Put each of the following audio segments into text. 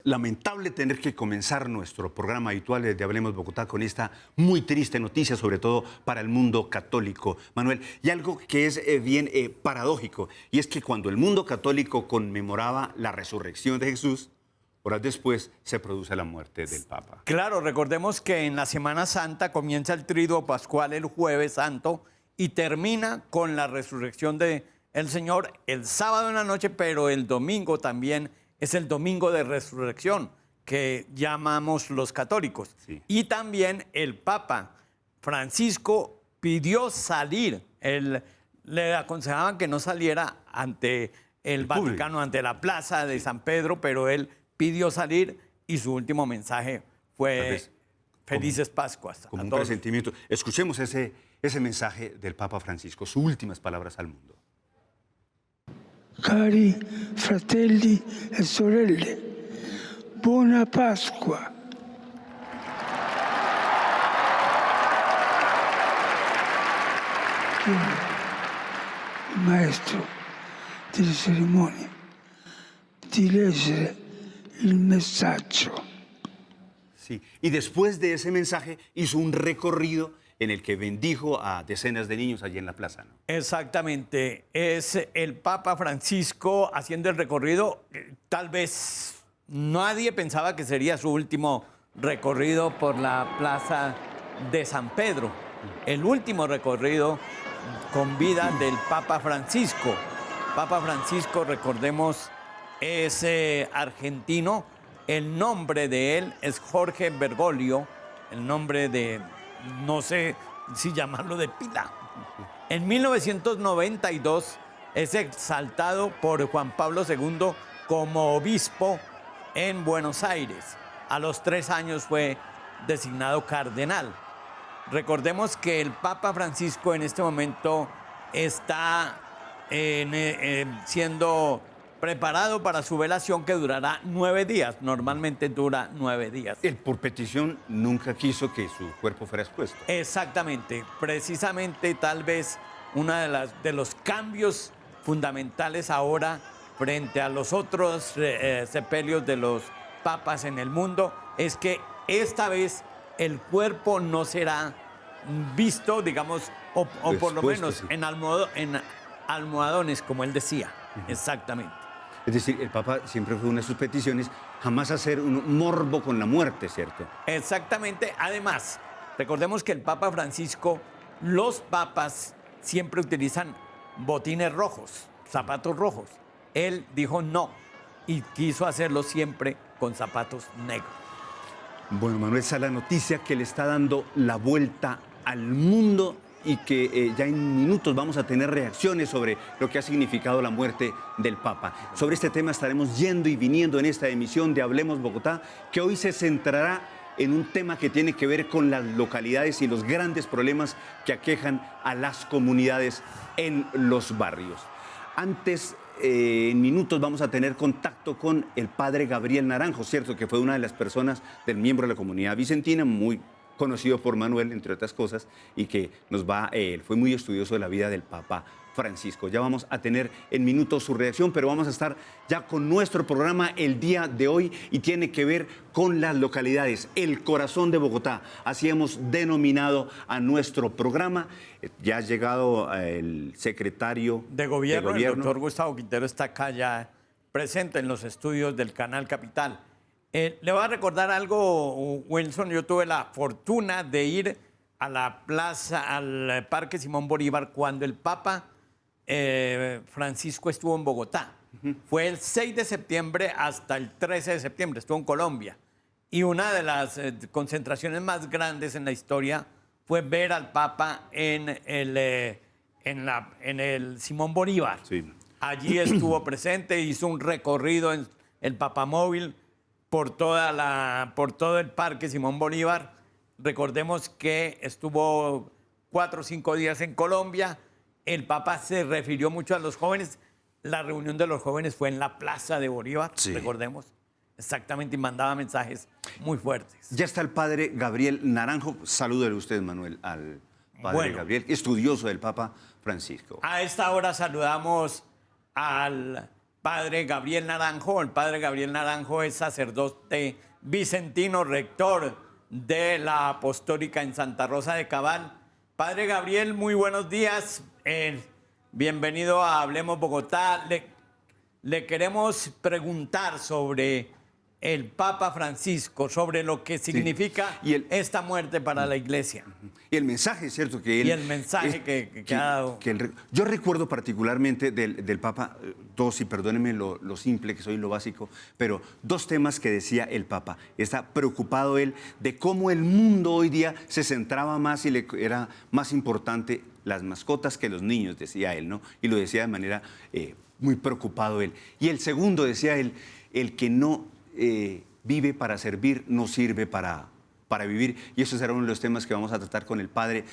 Lamentable tener que comenzar nuestro programa habitual de Hablemos Bogotá con esta muy triste noticia, sobre todo para el mundo católico, Manuel. Y algo que es bien paradójico, y es que cuando el mundo católico conmemoraba la resurrección de Jesús, horas después se produce la muerte del Papa. Claro, recordemos que en la Semana Santa comienza el Triduo Pascual el Jueves Santo y termina con la resurrección del Señor el sábado en la noche, pero el domingo también es el domingo de resurrección que llamamos los católicos. Sí. Y también el Papa Francisco pidió salir. Le aconsejaban que no saliera ante el Vaticano, público, ante la plaza de San Pedro, pero él pidió salir y su último mensaje fue Felices Pascuas. Como un presentimiento. Escuchemos ese mensaje del Papa Francisco, sus últimas palabras al mundo. Cari fratelli e sorelle, buona Pasqua. Il maestro delle cerimonie di leggere il messaggio. Sí. Y después de ese mensaje hizo un recorrido en el que bendijo a decenas de niños allí en la plaza, ¿no? Exactamente, es el Papa Francisco haciendo el recorrido. Tal vez nadie pensaba que sería su último recorrido por la plaza de San Pedro, el último recorrido con vida del Papa Francisco. Papa Francisco, recordemos, es argentino, el nombre de él es Jorge Bergoglio, el nombre de, no sé si llamarlo de pila. En 1992 es exaltado por Juan Pablo II como obispo en Buenos Aires. A los 3 años fue designado cardenal. Recordemos que el Papa Francisco en este momento está siendo preparado para su velación que durará 9 días. Normalmente dura 9 días. Él, por petición, nunca quiso que su cuerpo fuera expuesto. Exactamente. Precisamente, tal vez, uno de los cambios fundamentales ahora frente a los otros sepelios de los papas en el mundo es que esta vez el cuerpo no será visto, digamos, o por lo menos sí, en almohadones, como él decía. Exactamente. Es decir, el Papa siempre fue una de sus peticiones, jamás hacer un morbo con la muerte, ¿cierto? Exactamente. Además, recordemos que el Papa Francisco, los papas siempre utilizan botines rojos, zapatos rojos. Él dijo no y quiso hacerlo siempre con zapatos negros. Bueno, Manuel, esa es la noticia que le está dando la vuelta al mundo y que ya en minutos vamos a tener reacciones sobre lo que ha significado la muerte del Papa. Sobre este tema estaremos yendo y viniendo en esta emisión de Hablemos Bogotá, que hoy se centrará en un tema que tiene que ver con las localidades y los grandes problemas que aquejan a las comunidades en los barrios. Antes, en minutos vamos a tener contacto con el padre Gabriel Naranjo, ¿cierto? Que fue una de las personas del miembro de la comunidad vicentina, muy conocido por Manuel, entre otras cosas, y que fue muy estudioso de la vida del Papa Francisco. Ya vamos a tener en minutos su reacción, pero vamos a estar ya con nuestro programa el día de hoy y tiene que ver con las localidades, el corazón de Bogotá. Así hemos denominado a nuestro programa. Ya ha llegado el secretario de gobierno. El doctor Gustavo Quintero está acá ya presente en los estudios del Canal Capital. Le voy a recordar algo, Wilson. Yo tuve la fortuna de ir a la plaza, al Parque Simón Bolívar, cuando el Papa Francisco estuvo en Bogotá. Fue el 6 de septiembre hasta el 13 de septiembre, estuvo en Colombia. Y una de las concentraciones más grandes en la historia fue ver al Papa en el Simón Bolívar. Sí. Allí estuvo presente, hizo un recorrido en el Papamóvil por todo el Parque Simón Bolívar. Recordemos que estuvo 4 o 5 días en Colombia. El Papa se refirió mucho a los jóvenes. La reunión de los jóvenes fue en la Plaza de Bolívar, sí, recordemos. Exactamente, y mandaba mensajes muy fuertes. Ya está el padre Gabriel Naranjo. Salúdele usted, Manuel, al padre Gabriel, estudioso del Papa Francisco. A esta hora saludamos al padre Gabriel Naranjo. El padre Gabriel Naranjo es sacerdote vicentino, rector de la Apostólica en Santa Rosa de Cabal. Padre Gabriel, muy buenos días. Bienvenido a Hablemos Bogotá. Le queremos preguntar sobre el Papa Francisco, sobre lo que significa esta muerte para la Iglesia. Y el mensaje, ¿cierto? Que él, y el mensaje que ha dado. Yo recuerdo particularmente del Papa, dos, y perdónenme lo simple que soy, lo básico, pero dos temas que decía el Papa. Está preocupado él de cómo el mundo hoy día se centraba más y le era más importante las mascotas que los niños, decía él, ¿no? Y lo decía de manera muy preocupado él. Y el segundo, decía él, el que no vive para servir, no sirve para vivir. Y eso será uno de los temas que vamos a tratar con el padre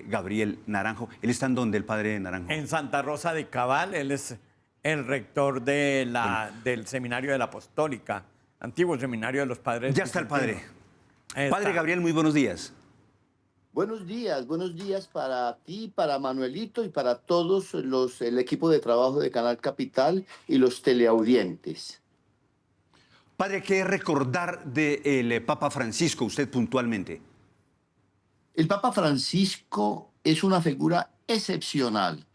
Gabriel Naranjo. ¿Él está en dónde, el padre Naranjo? En Santa Rosa de Cabal. Él es el rector del Seminario de la Apostólica, antiguo Seminario de los Padres. Ya está el padre. Padre Gabriel, muy buenos días. Buenos días para ti, para Manuelito y para todos el equipo de trabajo de Canal Capital y los teleaudientes. Padre, ¿qué recordar del Papa Francisco, usted puntualmente? El Papa Francisco es una figura excepcional,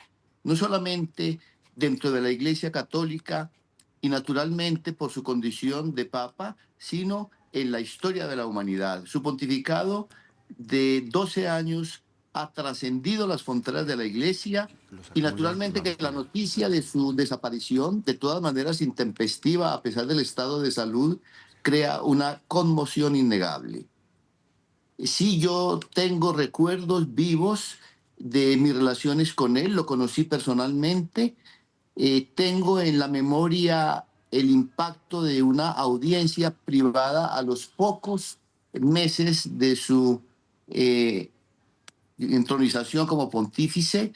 no solamente dentro de la Iglesia Católica y naturalmente por su condición de Papa, sino en la historia de la humanidad. Su pontificado de 12 años ha trascendido las fronteras de la Iglesia y naturalmente que la noticia de su desaparición, de todas maneras intempestiva a pesar del estado de salud, crea una conmoción innegable. Sí, yo tengo recuerdos vivos de mis relaciones con él, lo conocí personalmente, tengo en la memoria el impacto de una audiencia privada a los pocos meses de su entronización como pontífice,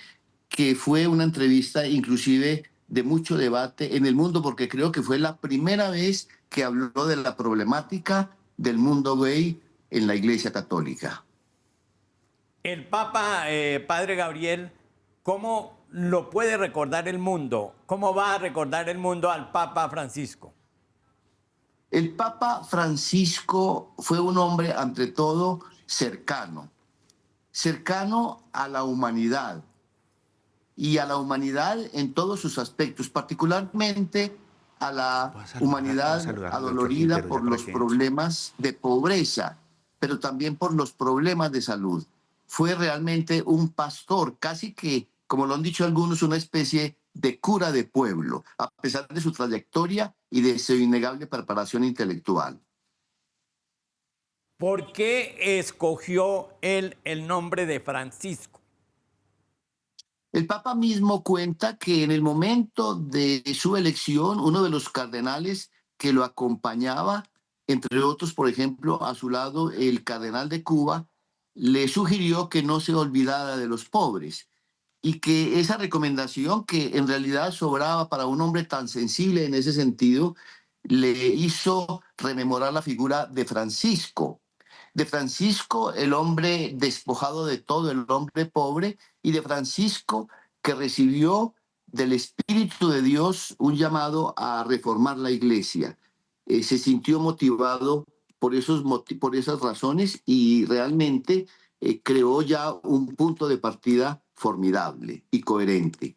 que fue una entrevista inclusive de mucho debate en el mundo, porque creo que fue la primera vez que habló de la problemática del mundo gay en la Iglesia Católica. El Papa, Padre Gabriel, ¿cómo lo puede recordar el mundo? ¿Cómo va a recordar el mundo al Papa Francisco? El Papa Francisco fue un hombre, ante todo, cercano a la humanidad y a la humanidad en todos sus aspectos, particularmente a la humanidad adolorida por los problemas de pobreza, pero también por los problemas de salud. Fue realmente un pastor, casi que, como lo han dicho algunos, una especie de cura de pueblo, a pesar de su trayectoria y de su innegable preparación intelectual. ¿Por qué escogió él el nombre de Francisco? El Papa mismo cuenta que en el momento de su elección, uno de los cardenales que lo acompañaba, entre otros, por ejemplo, a su lado el cardenal de Cuba, le sugirió que no se olvidara de los pobres y que esa recomendación, que en realidad sobraba para un hombre tan sensible en ese sentido, le hizo rememorar la figura de Francisco. De Francisco, el hombre despojado de todo, el hombre pobre, y de Francisco, que recibió del Espíritu de Dios un llamado a reformar la Iglesia. Se sintió motivado por esas razones y realmente creó ya un punto de partida formidable y coherente.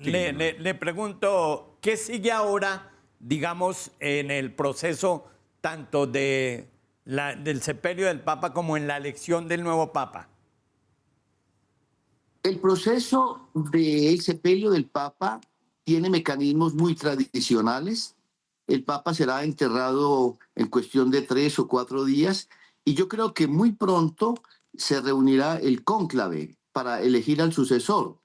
Le pregunto, ¿qué sigue ahora, digamos, en el proceso tanto del sepelio del Papa como en la elección del nuevo Papa? El proceso del sepelio del Papa tiene mecanismos muy tradicionales. El Papa será enterrado en cuestión de 3 o 4 días y yo creo que muy pronto se reunirá el cónclave para elegir al sucesor.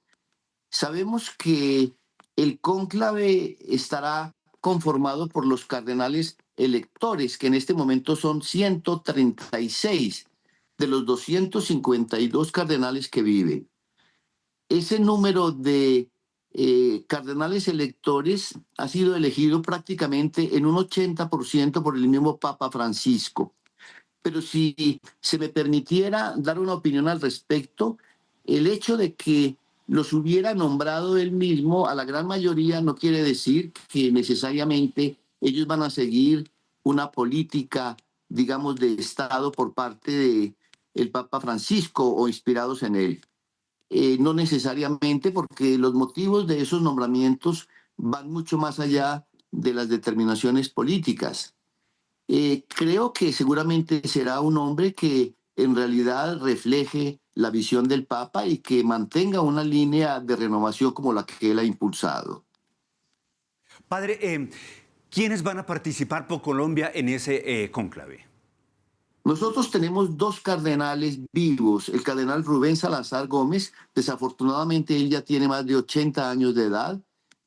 Sabemos que el cónclave estará conformado por los cardenales electores, que en este momento son 136 de los 252 cardenales que viven. Ese número de cardenales electores ha sido elegido prácticamente en un 80% por el mismo Papa Francisco. Pero si se me permitiera dar una opinión al respecto, el hecho de que los hubiera nombrado él mismo, a la gran mayoría no quiere decir que necesariamente ellos van a seguir una política, digamos, de Estado por parte del Papa Francisco o inspirados en él. No necesariamente, porque los motivos de esos nombramientos van mucho más allá de las determinaciones políticas. Creo que seguramente será un hombre que en realidad refleje la visión del Papa y que mantenga una línea de renovación como la que él ha impulsado. Padre, ¿quiénes van a participar por Colombia en ese cónclave? Nosotros tenemos dos cardenales vivos. El cardenal Rubén Salazar Gómez, desafortunadamente él ya tiene más de 80 años de edad,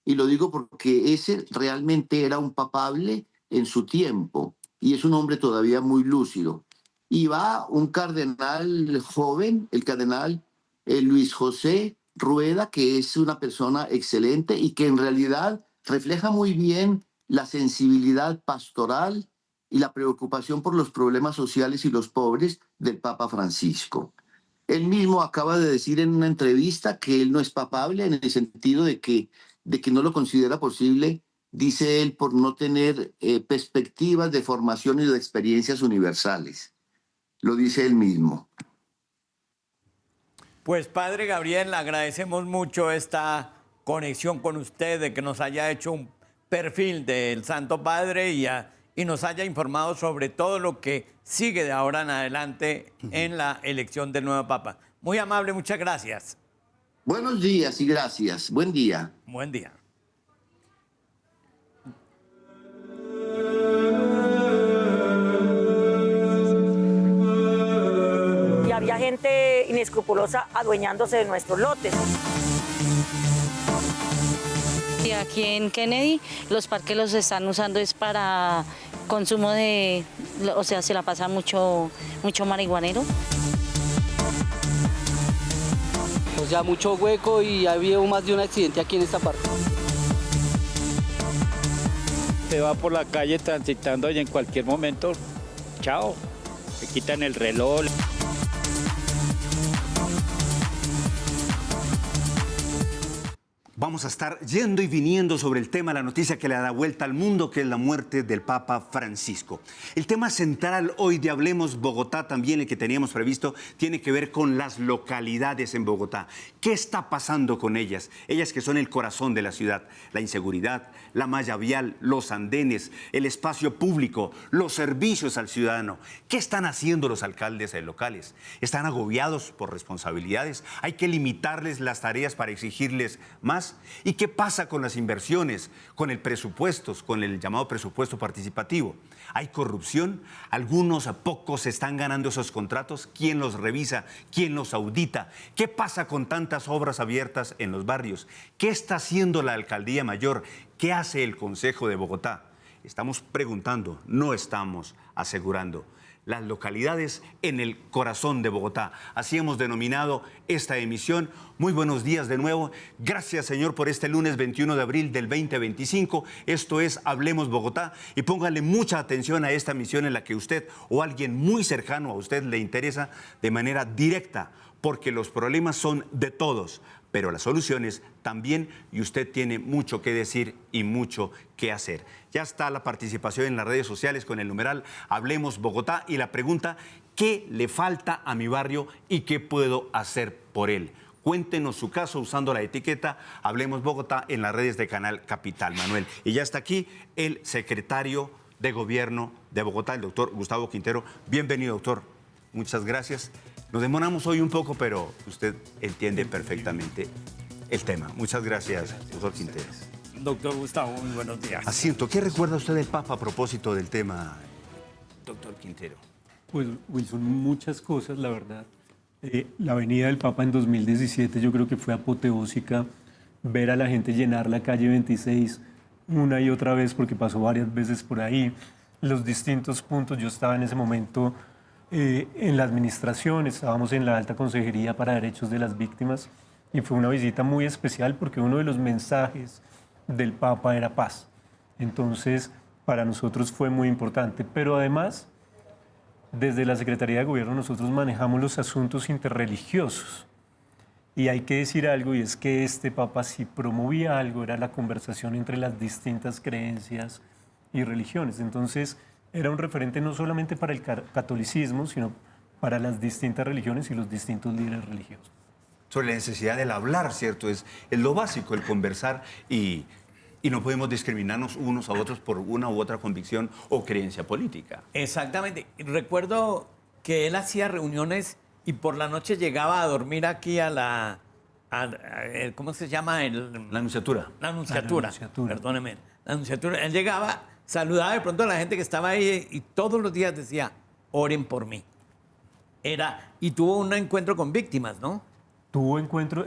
y lo digo porque ese realmente era un papable en su tiempo, y es un hombre todavía muy lúcido. Y va un cardenal joven, el cardenal Luis José Rueda, que es una persona excelente y que en realidad refleja muy bien la sensibilidad pastoral y la preocupación por los problemas sociales y los pobres del Papa Francisco. Él mismo acaba de decir en una entrevista que él no es papable en el sentido de que no lo considera posible, dice él, por no tener perspectivas de formación y de experiencias universales. Lo dice él mismo. Pues Padre Gabriel, le agradecemos mucho esta conexión con usted, de que nos haya hecho un perfil del Santo Padre y nos haya informado sobre todo lo que sigue de ahora en adelante en la elección del nuevo Papa. Muy amable, muchas gracias. Buenos días y gracias. Buen día. Buen día. Y había gente inescrupulosa adueñándose de nuestros lotes. Y aquí en Kennedy los parques los están usando es para consumo de, o sea, se la pasa mucho marihuanero. O sea, mucho hueco y ha habido más de un accidente aquí en esta parte. Se va por la calle transitando y en cualquier momento, chao, se quitan el reloj. Vamos a estar yendo y viniendo sobre el tema, la noticia que le da vuelta al mundo, que es la muerte del Papa Francisco. El tema central hoy de Hablemos Bogotá, también el que teníamos previsto, tiene que ver con las localidades en Bogotá. ¿Qué está pasando con ellas? Ellas que son el corazón de la ciudad. La inseguridad, la malla vial, los andenes, el espacio público, los servicios al ciudadano. ¿Qué están haciendo los alcaldes locales? ¿Están agobiados por responsabilidades? ¿Hay que limitarles las tareas para exigirles más? ¿Y qué pasa con las inversiones, con el presupuesto, con el llamado presupuesto participativo? ¿Hay corrupción? ¿Algunos pocos están ganando esos contratos? ¿Quién los revisa? ¿Quién los audita? ¿Qué pasa con tantas obras abiertas en los barrios? ¿Qué está haciendo la Alcaldía Mayor? ¿Qué hace el Consejo de Bogotá? Estamos preguntando, no estamos asegurando. Las localidades en el corazón de Bogotá. Así hemos denominado esta emisión. Muy buenos días de nuevo. Gracias, Señor, por este lunes 21 de abril del 2025. Esto es Hablemos Bogotá. Y póngale mucha atención a esta emisión en la que usted o alguien muy cercano a usted le interesa de manera directa, porque los problemas son de todos, pero las soluciones también, y usted tiene mucho que decir y mucho que hacer. Ya está la participación en las redes sociales con el numeral Hablemos Bogotá y la pregunta, ¿qué le falta a mi barrio y qué puedo hacer por él? Cuéntenos su caso usando la etiqueta Hablemos Bogotá en las redes de Canal Capital, Manuel. Y ya está aquí el secretario de Gobierno de Bogotá, el doctor Gustavo Quintero. Bienvenido, doctor. Muchas gracias. Nos demoramos hoy un poco, pero usted entiende perfectamente el tema. Muchas gracias, doctor Quintero. Doctor Gustavo, muy buenos días. Asiento. ¿Qué recuerda usted del Papa a propósito del tema, doctor Quintero? Pues, Wilson, muchas cosas, la verdad. La venida del Papa en 2017 yo creo que fue apoteósica. Ver a la gente llenar la calle 26 una y otra vez, porque pasó varias veces por ahí. Los distintos puntos, yo estaba en ese momento en la administración, estábamos en la Alta Consejería para Derechos de las Víctimas y fue una visita muy especial porque uno de los mensajes del Papa era paz. Entonces, para nosotros fue muy importante, pero además, desde la Secretaría de Gobierno nosotros manejamos los asuntos interreligiosos Y hay que decir algo, y es que este papa si promovía algo, era la conversación entre las distintas creencias y religiones. Entonces, era un referente no solamente para el catolicismo, sino para las distintas religiones y los distintos líderes religiosos. Sobre la necesidad del hablar, ¿cierto? Es lo básico, el conversar y no podemos discriminarnos unos a otros por una u otra convicción o creencia política. Exactamente. Recuerdo que él hacía reuniones y por la noche llegaba a dormir aquí ¿cómo se llama? La Anunciatura. La Anunciatura. La Anunciatura. Perdóneme. La Anunciatura. Él llegaba, saludaba de pronto a la gente que estaba ahí y todos los días decía, oren por mí. Y tuvo un encuentro con víctimas, ¿no? Tuvo encuentro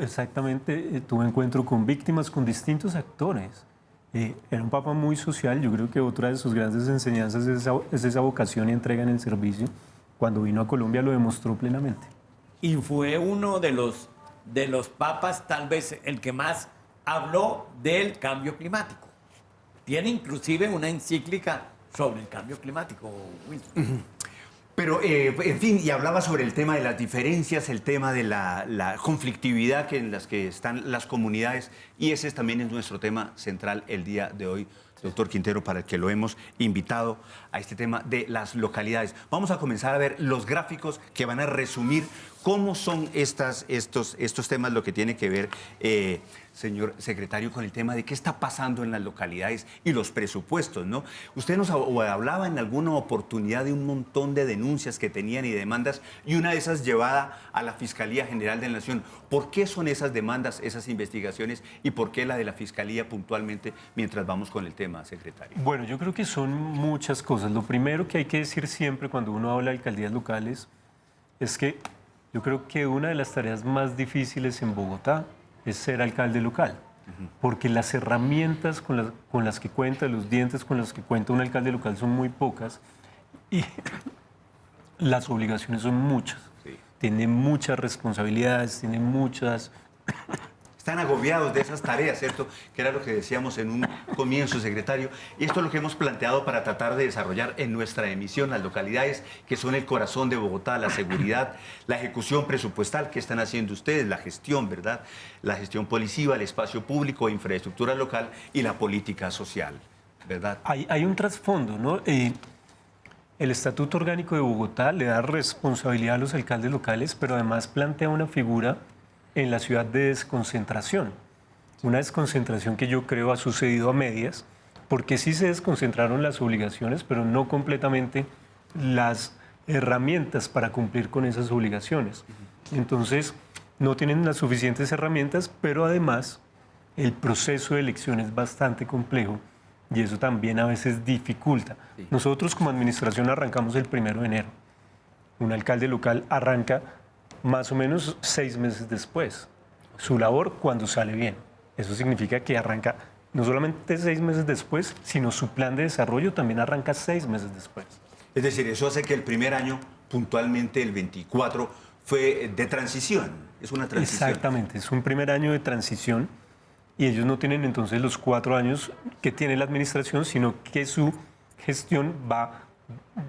con víctimas, con distintos actores. Era un papa muy social. Yo creo que otra de sus grandes enseñanzas es esa vocación y entrega en el servicio. Cuando vino a Colombia lo demostró plenamente. Y fue uno de los papas, tal vez el que más habló del cambio climático. Tiene inclusive una encíclica sobre el cambio climático, Winston. Pero, en fin, y hablaba sobre el tema de las diferencias, el tema de la conflictividad en las que están las comunidades, y ese también es nuestro tema central el día de hoy, doctor Quintero, para el que lo hemos invitado a este tema de las localidades. Vamos a comenzar a ver los gráficos que van a resumir cómo son estos temas, lo que tiene que ver, señor secretario, con el tema de qué está pasando en las localidades y los presupuestos, ¿no? Usted nos hablaba en alguna oportunidad de un montón de denuncias que tenían y demandas, y una de esas llevada a la Fiscalía General de la Nación. ¿Por qué son esas demandas, esas investigaciones, y por qué la de la Fiscalía puntualmente, mientras vamos con el tema, secretario? Bueno, yo creo que son muchas cosas. Lo primero que hay que decir siempre cuando uno habla de alcaldías locales es que yo creo que una de las tareas más difíciles en Bogotá es ser alcalde local, porque las herramientas con las que cuenta, los dientes con los que cuenta un alcalde local son muy pocas y las obligaciones son muchas. Sí. Tiene muchas responsabilidades, tiene muchas... Están agobiados de esas tareas, ¿cierto? Que era lo que decíamos en un comienzo, secretario. Y esto es lo que hemos planteado para tratar de desarrollar en nuestra emisión las localidades, que son el corazón de Bogotá, la seguridad, la ejecución presupuestal que están haciendo ustedes, la gestión, ¿verdad? La gestión policiva, el espacio público, infraestructura local y la política social, ¿verdad? Hay un trasfondo, ¿no? El Estatuto Orgánico de Bogotá le da responsabilidad a los alcaldes locales, pero además plantea una figura en la ciudad de desconcentración. Una desconcentración que yo creo ha sucedido a medias, porque sí se desconcentraron las obligaciones, pero no completamente las herramientas para cumplir con esas obligaciones. Entonces, no tienen las suficientes herramientas, pero además el proceso de elección es bastante complejo y eso también a veces dificulta. Sí. Nosotros como administración arrancamos el 1 de enero. Un alcalde local arranca más o menos 6 meses después su labor cuando sale bien. Eso significa que arranca no solamente 6 meses después, sino su plan de desarrollo también arranca 6 meses después. Es decir, eso hace que el primer año, puntualmente el 24, fue de transición. Es una transición. Exactamente, es un primer año de transición y ellos no tienen entonces los 4 años que tiene la administración, sino que su gestión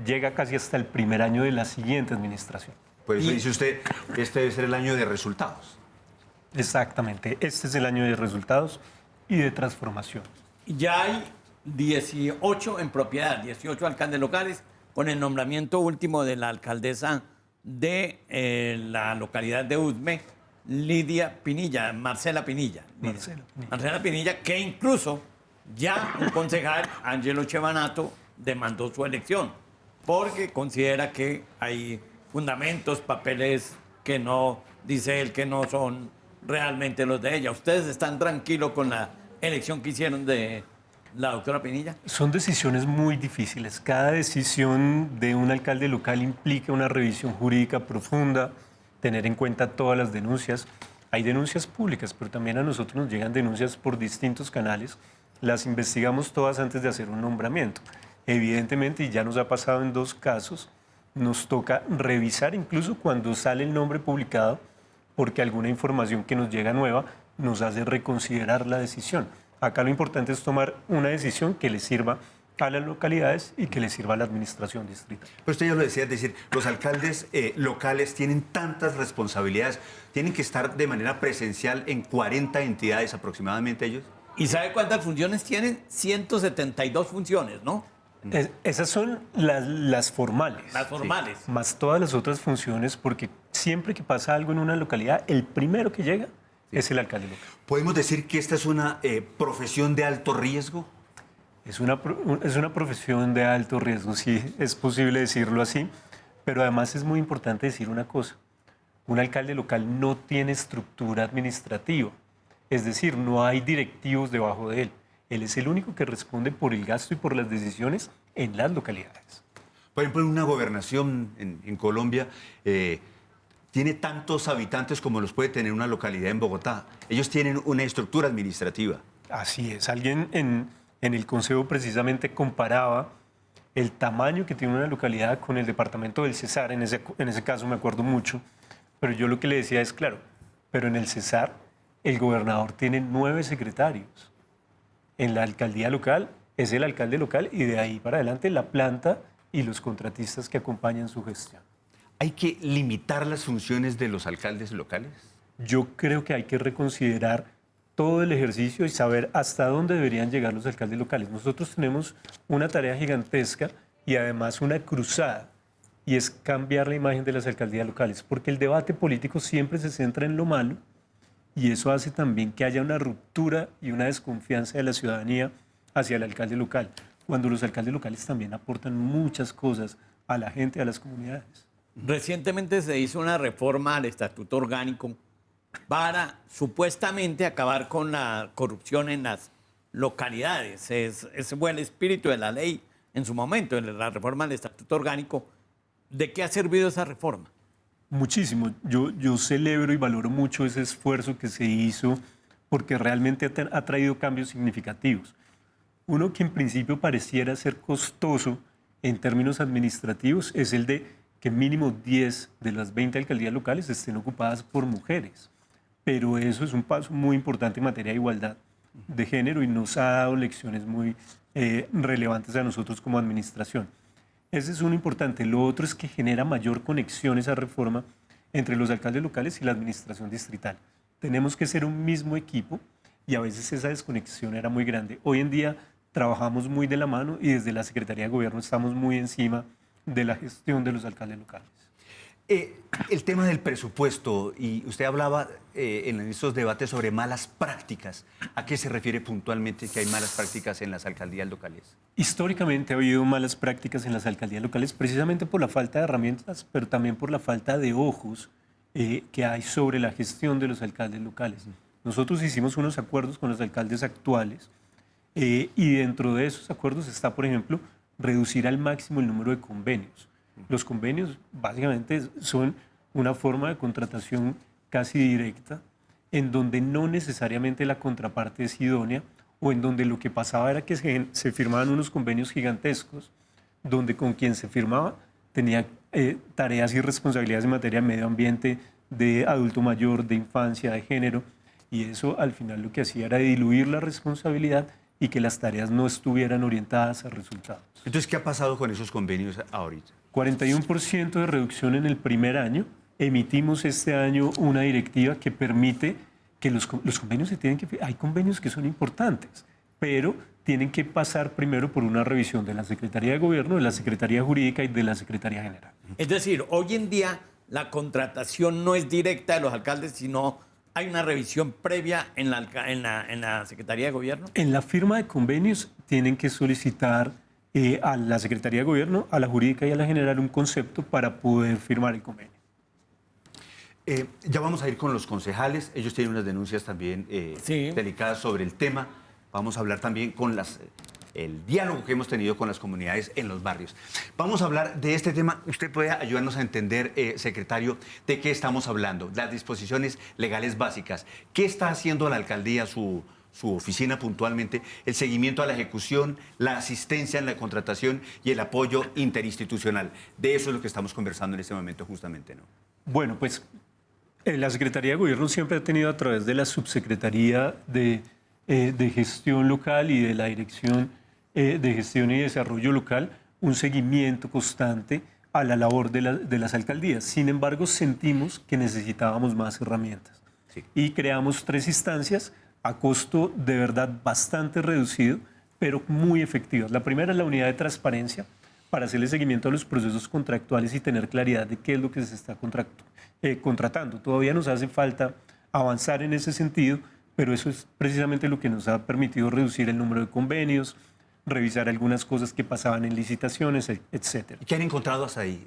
llega casi hasta el primer año de la siguiente administración. Por eso dice usted, este debe ser el año de resultados. Exactamente, este es el año de resultados y de transformación. Ya hay 18 en propiedad, 18 alcaldes locales, con el nombramiento último de la alcaldesa de la localidad de Usme, Marcela Pinilla, que incluso ya un concejal, Angelo Chevanato, demandó su elección, porque considera que hay fundamentos, papeles que no, dice él, que no son realmente los de ella. ¿Ustedes están tranquilos con la elección que hicieron de la doctora Pinilla? Son decisiones muy difíciles. Cada decisión de un alcalde local implica una revisión jurídica profunda, tener en cuenta todas las denuncias. Hay denuncias públicas, pero también a nosotros nos llegan denuncias por distintos canales. Las investigamos todas antes de hacer un nombramiento. Evidentemente, y ya nos ha pasado en 2 casos, nos toca revisar incluso cuando sale el nombre publicado, porque alguna información que nos llega nueva nos hace reconsiderar la decisión. Acá lo importante es tomar una decisión que le sirva a las localidades y que les sirva a la administración distrital. Pero usted ya lo decía, es decir, los alcaldes locales tienen tantas responsabilidades, tienen que estar de manera presencial en 40 entidades aproximadamente ellos. ¿Y sabe cuántas funciones tienen? 172 funciones, ¿no? Esas son las formales. Las formales. Sí. Más todas las otras funciones, porque siempre que pasa algo en una localidad, el primero que llega es el alcalde local. ¿Podemos decir que esta es una profesión de alto riesgo? Es una profesión de alto riesgo, sí, es posible decirlo así, pero además es muy importante decir una cosa. Un alcalde local no tiene estructura administrativa, es decir, no hay directivos debajo de él. Él es el único que responde por el gasto y por las decisiones en las localidades. Por ejemplo, en una gobernación en Colombia tiene tantos habitantes como los puede tener una localidad en Bogotá. Ellos tienen una estructura administrativa. Así es. Alguien en el Consejo precisamente comparaba el tamaño que tiene una localidad con el departamento del Cesar. En ese caso me acuerdo mucho. Pero yo lo que le decía es, claro, pero en el Cesar el gobernador tiene 9 secretarios. En la alcaldía local es el alcalde local y de ahí para adelante la planta y los contratistas que acompañan su gestión. ¿Hay que limitar las funciones de los alcaldes locales? Yo creo que hay que reconsiderar todo el ejercicio y saber hasta dónde deberían llegar los alcaldes locales. Nosotros tenemos una tarea gigantesca y además una cruzada, y es cambiar la imagen de las alcaldías locales, porque el debate político siempre se centra en lo malo, y eso hace también que haya una ruptura y una desconfianza de la ciudadanía hacia el alcalde local, cuando los alcaldes locales también aportan muchas cosas a la gente, a las comunidades. Recientemente se hizo una reforma al Estatuto Orgánico para supuestamente acabar con la corrupción en las localidades. Ese fue el espíritu de la ley en su momento, en la reforma del Estatuto Orgánico. ¿De qué ha servido esa reforma? Muchísimo. Yo celebro y valoro mucho ese esfuerzo que se hizo porque realmente ha traído cambios significativos. Uno que en principio pareciera ser costoso en términos administrativos es el de que mínimo 10 de las 20 alcaldías locales estén ocupadas por mujeres. Pero eso es un paso muy importante en materia de igualdad de género y nos ha dado lecciones muy relevantes a nosotros como administración. Ese es uno importante. Lo otro es que genera mayor conexión esa reforma entre los alcaldes locales y la administración distrital. Tenemos que ser un mismo equipo y a veces esa desconexión era muy grande. Hoy en día trabajamos muy de la mano y desde la Secretaría de Gobierno estamos muy encima de la gestión de los alcaldes locales. El tema del presupuesto, y usted hablaba en esos debates sobre malas prácticas. ¿A qué se refiere puntualmente que hay malas prácticas en las alcaldías locales? Históricamente ha habido malas prácticas en las alcaldías locales precisamente por la falta de herramientas, pero también por la falta de ojos que hay sobre la gestión de los alcaldes locales. Nosotros hicimos unos acuerdos con los alcaldes actuales y dentro de esos acuerdos está, por ejemplo, reducir al máximo el número de convenios. Los convenios básicamente son una forma de contratación casi directa en donde no necesariamente la contraparte es idónea o en donde lo que pasaba era que se firmaban unos convenios gigantescos donde con quien se firmaba tenía tareas y responsabilidades en materia de medio ambiente, de adulto mayor, de infancia, de género, y eso al final lo que hacía era diluir la responsabilidad y que las tareas no estuvieran orientadas a resultados. Entonces, ¿qué ha pasado con esos convenios ahorita? 41% de reducción en el primer año. Emitimos este año una directiva que permite que los convenios se tienen que... Hay convenios que son importantes, pero tienen que pasar primero por una revisión de la Secretaría de Gobierno, de la Secretaría Jurídica y de la Secretaría General. Es decir, hoy en día la contratación no es directa de los alcaldes, sino hay una revisión previa en la Secretaría de Gobierno. En la firma de convenios tienen que solicitar a la Secretaría de Gobierno, a la Jurídica y a la General un concepto para poder firmar el convenio. Ya vamos a ir con los concejales. Ellos tienen unas denuncias también delicadas sobre el tema. Vamos a hablar también con el diálogo que hemos tenido con las comunidades en los barrios. Vamos a hablar de este tema. Usted puede ayudarnos a entender, secretario, de qué estamos hablando. Las disposiciones legales básicas. ¿Qué está haciendo la alcaldía, su oficina puntualmente? El seguimiento a la ejecución, la asistencia en la contratación y el apoyo interinstitucional. De eso es lo que estamos conversando en este momento justamente, ¿no? Bueno, pues la Secretaría de Gobierno siempre ha tenido a través de la Subsecretaría de Gestión Local y de la Dirección de Gestión y Desarrollo Local un seguimiento constante a la labor de las alcaldías. Sin embargo, sentimos que necesitábamos más herramientas. Sí. Y creamos 3 instancias a costo de verdad bastante reducido, pero muy efectivas. La primera es la unidad de transparencia para hacerle seguimiento a los procesos contractuales y tener claridad de qué es lo que se está contratando. Todavía nos hace falta avanzar en ese sentido, pero eso es precisamente lo que nos ha permitido reducir el número de convenios, revisar algunas cosas que pasaban en licitaciones, etcétera. ¿Qué han encontrado hasta ahí,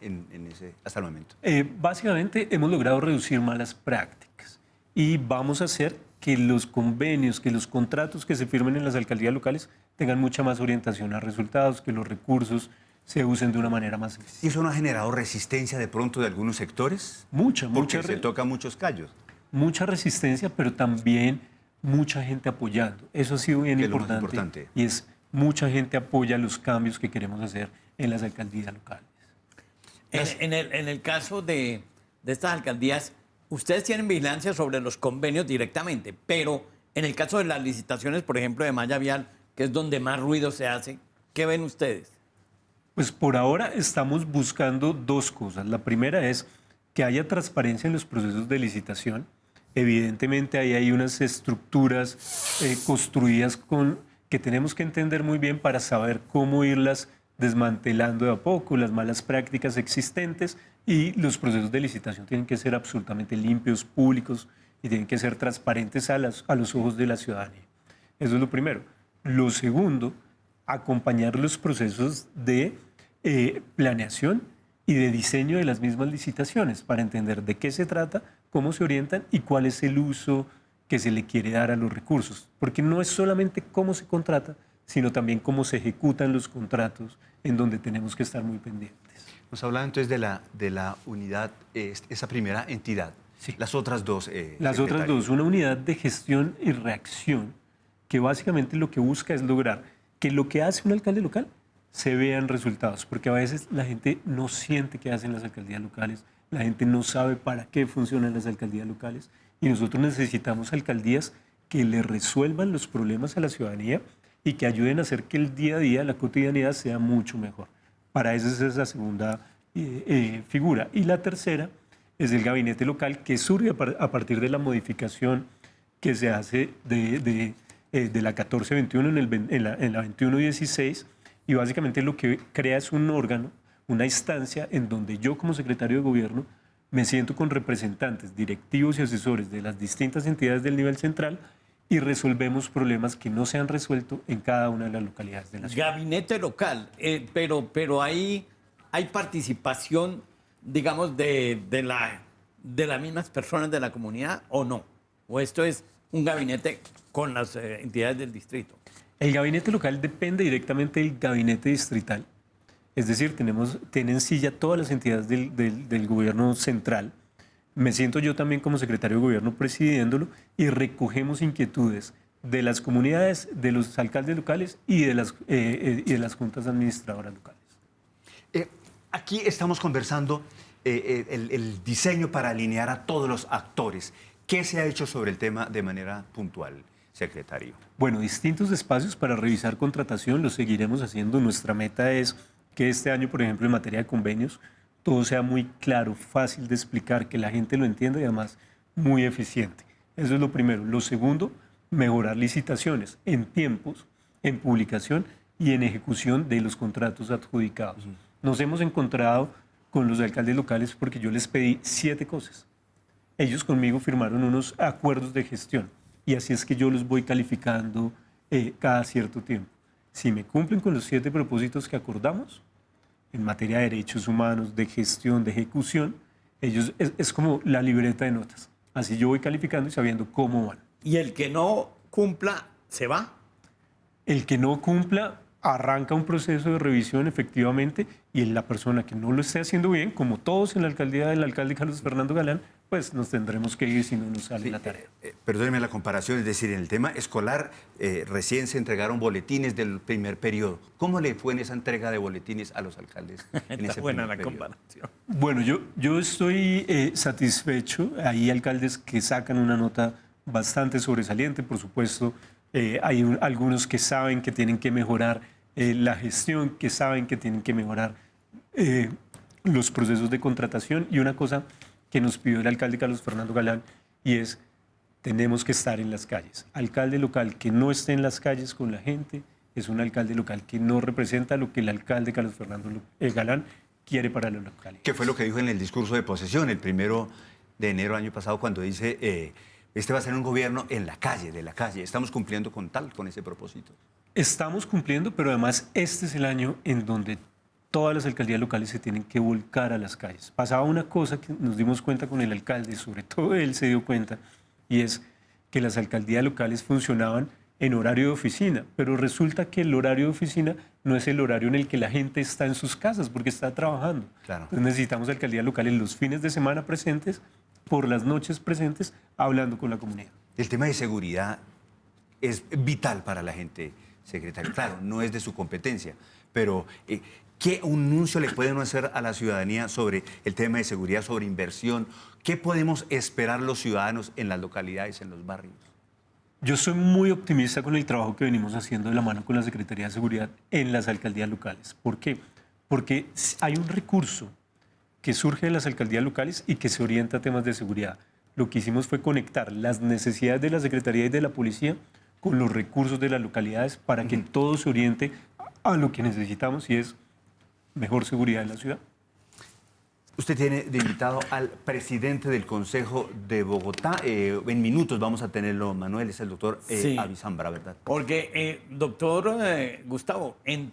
hasta el momento? Básicamente hemos logrado reducir malas prácticas y vamos a hacer que los convenios, que los contratos que se firmen en las alcaldías locales tengan mucha más orientación a resultados, que los recursos se usen de una manera más eficiente. ¿Y eso no ha generado resistencia de pronto de algunos sectores? Porque se tocan muchos callos. Mucha resistencia, pero también mucha gente apoyando. Eso ha sido bien importante. Y es mucha gente apoya los cambios que queremos hacer en las alcaldías locales. En el caso de estas alcaldías, ustedes tienen vigilancia sobre los convenios directamente, pero en el caso de las licitaciones, por ejemplo, de malla vial, que es donde más ruido se hace, ¿qué ven ustedes? Pues por ahora estamos buscando 2 cosas. La primera es que haya transparencia en los procesos de licitación. Evidentemente ahí hay unas estructuras construidas que tenemos que entender muy bien para saber cómo irlas desmantelando de a poco, las malas prácticas existentes, y los procesos de licitación tienen que ser absolutamente limpios, públicos, y tienen que ser transparentes a los ojos de la ciudadanía. Eso es lo primero. Lo segundo, acompañar los procesos de planeación y de diseño de las mismas licitaciones para entender de qué se trata, cómo se orientan y cuál es el uso que se le quiere dar a los recursos. Porque no es solamente cómo se contrata, sino también cómo se ejecutan los contratos, en donde tenemos que estar muy pendientes. Nos hablaba entonces de la unidad, esa primera entidad. Sí. Las otras 2. Las otras 2, una unidad de gestión y reacción, que básicamente lo que busca es lograr que lo que hace un alcalde local se vean resultados, porque a veces la gente no siente qué hacen las alcaldías locales, la gente no sabe para qué funcionan las alcaldías locales, y nosotros necesitamos alcaldías que le resuelvan los problemas a la ciudadanía y que ayuden a hacer que el día a día, la cotidianidad, sea mucho mejor. Para eso es esa segunda figura. Y la tercera es el gabinete local, que surge a partir de la modificación que se hace de la 1421 en la 2116, y básicamente lo que crea es un órgano, una instancia en donde yo como secretario de gobierno me siento con representantes, directivos y asesores de las distintas entidades del nivel central y resolvemos problemas que no se han resuelto en cada una de las localidades de la ciudad. Gabinete local, pero hay participación, digamos, de las mismas personas de la comunidad, ¿o no? ¿O esto es un gabinete con las entidades del distrito? El gabinete local depende directamente del gabinete distrital. Es decir, tienen silla todas las entidades del gobierno central. Me siento yo también como secretario de gobierno presidiéndolo y recogemos inquietudes de las comunidades, de los alcaldes locales y de las juntas administradoras locales. Aquí estamos conversando el diseño para alinear a todos los actores. ¿Qué se ha hecho sobre el tema de manera puntual, secretario? Bueno, distintos espacios para revisar contratación, lo seguiremos haciendo. Nuestra meta es que este año, por ejemplo, en materia de convenios, todo sea muy claro, fácil de explicar, que la gente lo entienda y además muy eficiente. Eso es lo primero. Lo segundo, mejorar licitaciones en tiempos, en publicación y en ejecución de los contratos adjudicados. Nos hemos encontrado con los alcaldes locales porque yo les pedí 7 cosas. Ellos conmigo firmaron unos acuerdos de gestión y así es que yo los voy calificando cada cierto tiempo. Si me cumplen con los 7 propósitos que acordamos, en materia de derechos humanos, de gestión, de ejecución, ellos es como la libreta de notas. Así yo voy calificando y sabiendo cómo van. ¿Y el que no cumpla, se va? El que no cumpla arranca un proceso de revisión efectivamente y la persona que no lo esté haciendo bien, como todos en la alcaldía del alcalde Carlos Fernando Galán, pues nos tendremos que ir si no nos sale la tarea. Perdóneme la comparación, es decir, en el tema escolar recién se entregaron boletines del primer periodo. ¿Cómo le fue en esa entrega de boletines a los alcaldes en ese buena primer la periodo? comparación. Bueno, yo estoy satisfecho. Hay alcaldes que sacan una nota bastante sobresaliente, por supuesto. Hay algunos que saben que tienen que mejorar la gestión, que saben que tienen que mejorar los procesos de contratación. Y una cosa que nos pidió el alcalde Carlos Fernando Galán, y es, tenemos que estar en las calles. Alcalde local que no esté en las calles con la gente es un alcalde local que no representa lo que el alcalde Carlos Fernando Galán quiere para los locales. ¿Qué fue lo que dijo en el discurso de posesión el 1 de enero del año pasado cuando dice, este va a ser un gobierno en la calle, de la calle? ¿Estamos cumpliendo con ese propósito? Estamos cumpliendo, pero además este es el año en donde todas las alcaldías locales se tienen que volcar a las calles. Pasaba una cosa que nos dimos cuenta con el alcalde, sobre todo él se dio cuenta, y es que las alcaldías locales funcionaban en horario de oficina, pero resulta que el horario de oficina no es el horario en el que la gente está en sus casas porque está trabajando. Claro. Entonces necesitamos alcaldías locales los fines de semana presentes, por las noches presentes, hablando con la comunidad. El tema de seguridad es vital para la gente, secretario. Claro, no es de su competencia, pero ¿qué anuncio le pueden hacer a la ciudadanía sobre el tema de seguridad, sobre inversión? ¿Qué podemos esperar los ciudadanos en las localidades, en los barrios? Yo soy muy optimista con el trabajo que venimos haciendo de la mano con la Secretaría de Seguridad en las alcaldías locales. ¿Por qué? Porque hay un recurso que surge de las alcaldías locales y que se orienta a temas de seguridad. Lo que hicimos fue conectar las necesidades de la Secretaría y de la Policía con los recursos de las localidades para que todo se oriente a lo que necesitamos, y es mejor seguridad en la ciudad. Usted tiene de invitado al presidente del Consejo de Bogotá. En minutos vamos a tenerlo, Manuel, es el doctor Avizambra, ¿verdad? Porque, doctor Gustavo, en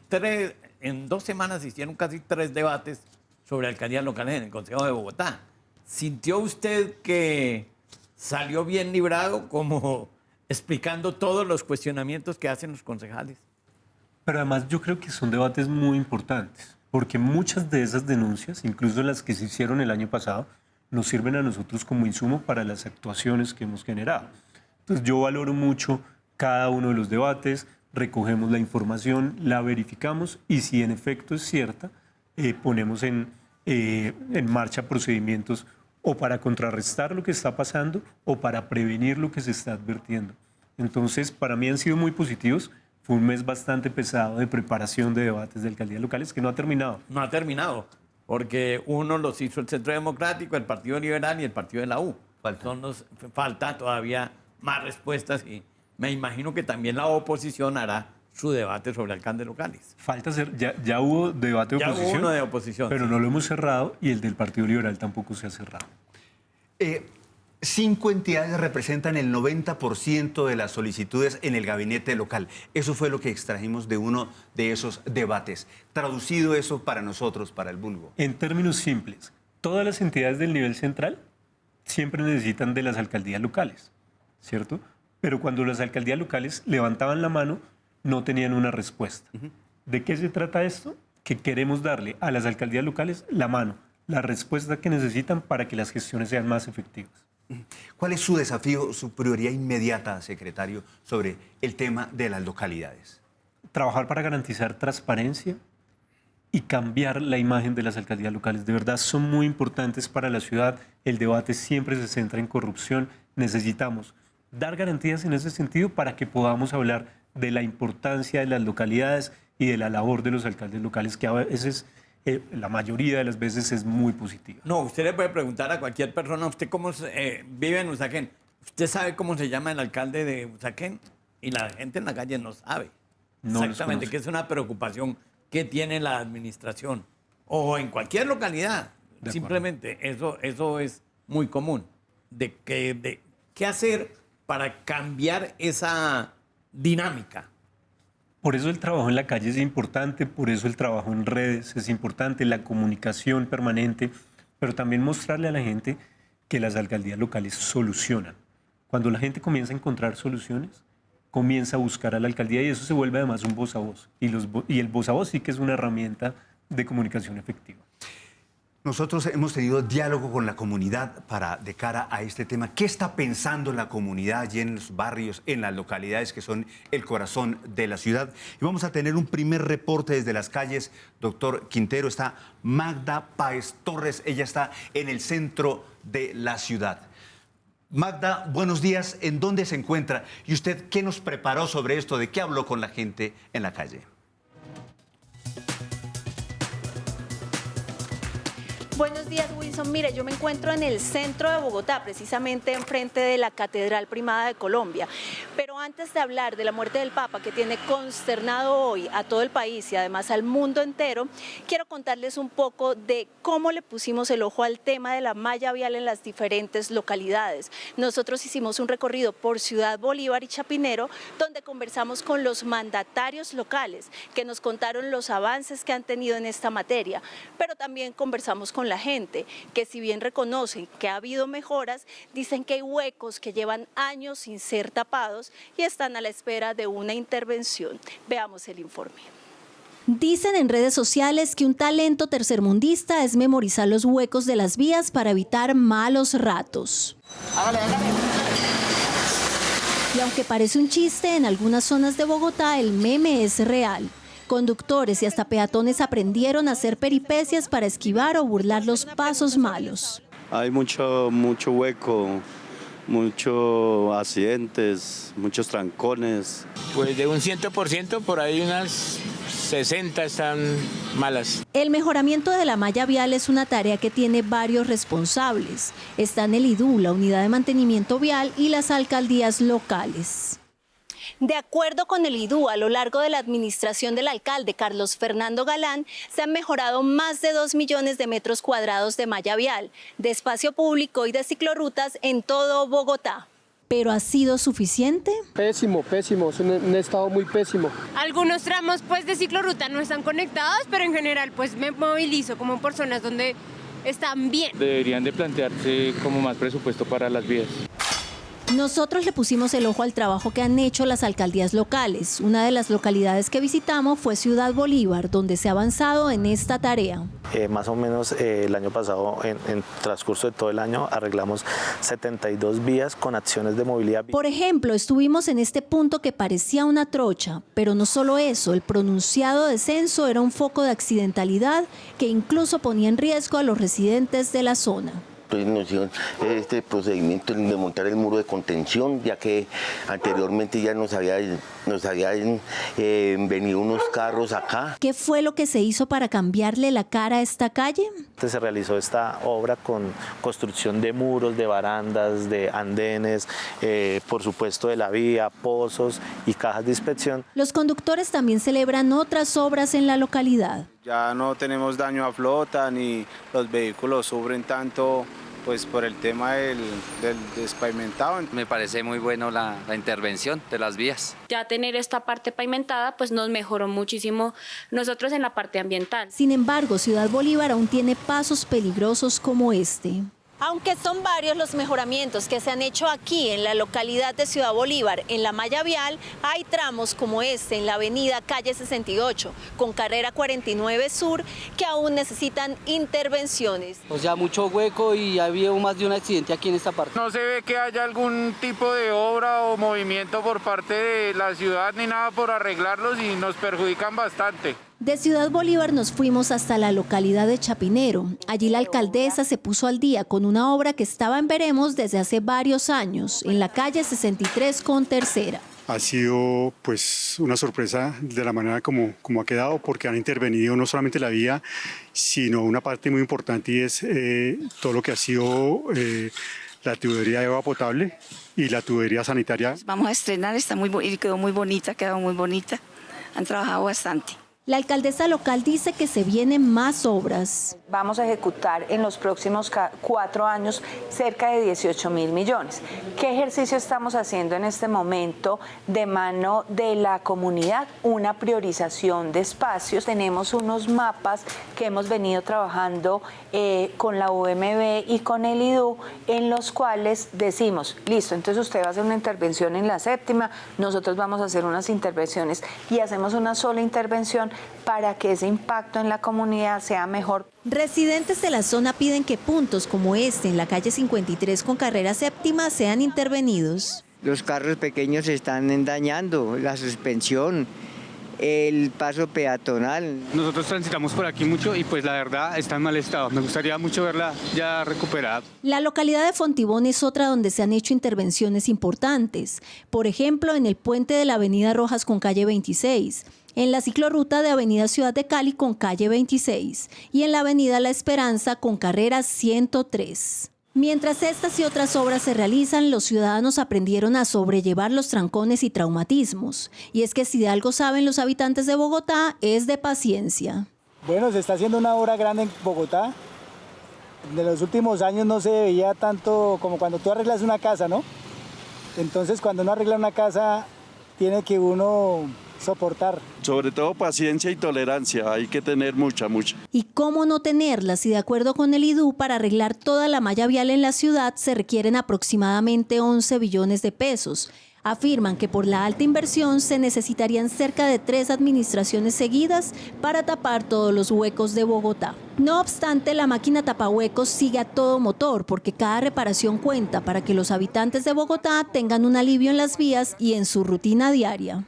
2 semanas se hicieron casi 3 debates sobre alcaldías locales en el Consejo de Bogotá. ¿Sintió usted que salió bien librado, como explicando todos los cuestionamientos que hacen los concejales? Pero además yo creo que son debates muy importantes, porque muchas de esas denuncias, incluso las que se hicieron el año pasado, nos sirven a nosotros como insumo para las actuaciones que hemos generado. Entonces yo valoro mucho cada uno de los debates, recogemos la información, la verificamos, y si en efecto es cierta, ponemos en marcha procedimientos o para contrarrestar lo que está pasando o para prevenir lo que se está advirtiendo. Entonces, para mí han sido muy positivos. Fue un mes bastante pesado de preparación de debates de alcaldías locales que no ha terminado. No ha terminado, porque uno los hizo el Centro Democrático, el Partido Liberal y el Partido de la U. Falta todavía más respuestas, y me imagino que también la oposición hará su debate sobre alcaldes locales. Falta hacer, ya hubo debate de oposición, hubo uno de oposición, pero sí, no lo hemos cerrado, y el del Partido Liberal tampoco se ha cerrado. 5 entidades representan el 90% de las solicitudes en el gabinete local. Eso fue lo que extrajimos de uno de esos debates. Traducido eso para nosotros, para el vulgo. En términos simples, todas las entidades del nivel central siempre necesitan de las alcaldías locales, ¿cierto? Pero cuando las alcaldías locales levantaban la mano, no tenían una respuesta. ¿De qué se trata esto? Que queremos darle a las alcaldías locales la mano, la respuesta que necesitan para que las gestiones sean más efectivas. ¿Cuál es su desafío, su prioridad inmediata, secretario, sobre el tema de las localidades? Trabajar para garantizar transparencia y cambiar la imagen de las alcaldías locales. De verdad son muy importantes para la ciudad. El debate siempre se centra en corrupción. Necesitamos dar garantías en ese sentido para que podamos hablar de la importancia de las localidades y de la labor de los alcaldes locales, que a veces, la mayoría de las veces, es muy positiva. No, usted le puede preguntar a cualquier persona, ¿usted cómo vive en Usaquén? ¿Usted sabe cómo se llama el alcalde de Usaquén? Y la gente en la calle no sabe. No exactamente, que es una preocupación que tiene la administración. O en cualquier localidad. Simplemente eso es muy común. De qué hacer para cambiar esa dinámica. Por eso el trabajo en la calle es importante, por eso el trabajo en redes es importante, la comunicación permanente, pero también mostrarle a la gente que las alcaldías locales solucionan. Cuando la gente comienza a encontrar soluciones, comienza a buscar a la alcaldía, y eso se vuelve además un voz a voz. Y el voz a voz sí que es una herramienta de comunicación efectiva. Nosotros hemos tenido diálogo con la comunidad de cara a este tema. ¿Qué está pensando la comunidad allí en los barrios, en las localidades que son el corazón de la ciudad? Y vamos a tener un primer reporte desde las calles. Doctor Quintero, está Magda Páez Torres. Ella está en el centro de la ciudad. Magda, buenos días. ¿En dónde se encuentra? ¿Y usted qué nos preparó sobre esto? ¿De qué habló con la gente en la calle? Buenos días, Wilson. Mire, yo me encuentro en el centro de Bogotá, precisamente enfrente de la Catedral Primada de Colombia. Pero antes de hablar de la muerte del Papa, que tiene consternado hoy a todo el país y además al mundo entero, quiero contarles un poco de cómo le pusimos el ojo al tema de la malla vial en las diferentes localidades. Nosotros hicimos un recorrido por Ciudad Bolívar y Chapinero, donde conversamos con los mandatarios locales, que nos contaron los avances que han tenido en esta materia, pero también conversamos con la gente, que si bien reconocen que ha habido mejoras, dicen que hay huecos que llevan años sin ser tapados y están a la espera de una intervención. Veamos el informe. Dicen en redes sociales que un talento tercermundista es memorizar los huecos de las vías para evitar malos ratos. Y aunque parece un chiste, en algunas zonas de Bogotá el meme es real. Conductores y hasta peatones aprendieron a hacer peripecias para esquivar o burlar los pasos malos. Hay mucho hueco, muchos accidentes, muchos trancones. Pues de un 100%, por ahí unas 60 están malas. El mejoramiento de la malla vial es una tarea que tiene varios responsables. Están el IDU, la Unidad de Mantenimiento Vial, y las alcaldías locales. De acuerdo con el IDU, a lo largo de la administración del alcalde Carlos Fernando Galán, se han mejorado más de 2 millones de metros cuadrados de malla vial, de espacio público y de ciclorrutas en todo Bogotá. ¿Pero ha sido suficiente? Pésimo, pésimo, es un estado muy pésimo. Algunos tramos pues de ciclorruta no están conectados, pero en general pues me movilizo como por zonas donde están bien. Deberían de plantearse como más presupuesto para las vías. Nosotros le pusimos el ojo al trabajo que han hecho las alcaldías locales. Una de las localidades que visitamos fue Ciudad Bolívar, donde se ha avanzado en esta tarea. Más o menos el año pasado, en transcurso de todo el año, arreglamos 72 vías con acciones de movilidad. Por ejemplo, estuvimos en este punto que parecía una trocha, pero no solo eso, el pronunciado descenso era un foco de accidentalidad que incluso ponía en riesgo a los residentes de la zona. Entonces nos hicieron este procedimiento de montar el muro de contención, ya que anteriormente ya nos habían venido unos carros acá. ¿Qué fue lo que se hizo para cambiarle la cara a esta calle? Se realizó esta obra con construcción de muros, de barandas, de andenes, por supuesto de la vía, pozos y cajas de inspección. Los conductores también celebran otras obras en la localidad. Ya no tenemos daño a flota ni los vehículos sufren tanto pues por el tema del despavimentado. Me parece muy bueno la intervención de las vías. Ya tener esta parte pavimentada pues nos mejoró muchísimo nosotros en la parte ambiental. Sin embargo, Ciudad Bolívar aún tiene pasos peligrosos como este. Aunque son varios los mejoramientos que se han hecho aquí en la localidad de Ciudad Bolívar, en la malla vial, hay tramos como este en la avenida Calle 68, con carrera 49 Sur, que aún necesitan intervenciones. O sea, mucho hueco y ha habido más de un accidente aquí en esta parte. No se ve que haya algún tipo de obra o movimiento por parte de la ciudad ni nada por arreglarlos y nos perjudican bastante. De Ciudad Bolívar nos fuimos hasta la localidad de Chapinero. Allí la alcaldesa se puso al día con una obra que estaba en veremos desde hace varios años, en la calle 63 con Tercera. Ha sido pues una sorpresa de la manera como ha quedado, porque han intervenido no solamente la vía, sino una parte muy importante y es todo lo que ha sido la tubería de agua potable y la tubería sanitaria. Vamos a estrenar, quedó muy bonita, han trabajado bastante. La alcaldesa local dice que se vienen más obras. Vamos a ejecutar en los próximos 4 años cerca de 18.000 millones. ¿Qué ejercicio estamos haciendo en este momento de mano de la comunidad? Una priorización de espacios. Tenemos unos mapas que hemos venido trabajando con la UMB y con el IDU, en los cuales decimos, listo, entonces usted va a hacer una intervención en la séptima, nosotros vamos a hacer unas intervenciones y hacemos una sola intervención para que ese impacto en la comunidad sea mejor. Residentes de la zona piden que puntos como este en la calle 53 con carrera séptima sean intervenidos. Los carros pequeños se están dañando, la suspensión, el paso peatonal. Nosotros transitamos por aquí mucho y pues la verdad está en mal estado. Me gustaría mucho verla ya recuperada. La localidad de Fontibón es otra donde se han hecho intervenciones importantes. Por ejemplo, en el puente de la avenida Rojas con calle 26. en la ciclorruta de Avenida Ciudad de Cali con calle 26 y en la Avenida La Esperanza con carrera 103. Mientras estas y otras obras se realizan, los ciudadanos aprendieron a sobrellevar los trancones y traumatismos. Y es que si de algo saben los habitantes de Bogotá, es de paciencia. Bueno, se está haciendo una obra grande en Bogotá. De los últimos años no se veía tanto como cuando tú arreglas una casa, ¿no? Entonces, cuando uno arregla una casa, tiene que uno soportar. Sobre todo paciencia y tolerancia, hay que tener mucha. ¿Y cómo no tenerla si de acuerdo con el IDU para arreglar toda la malla vial en la ciudad se requieren aproximadamente 11 billones de pesos? Afirman que por la alta inversión se necesitarían cerca de 3 administraciones seguidas para tapar todos los huecos de Bogotá. No obstante, la máquina tapahuecos sigue a todo motor porque cada reparación cuenta para que los habitantes de Bogotá tengan un alivio en las vías y en su rutina diaria.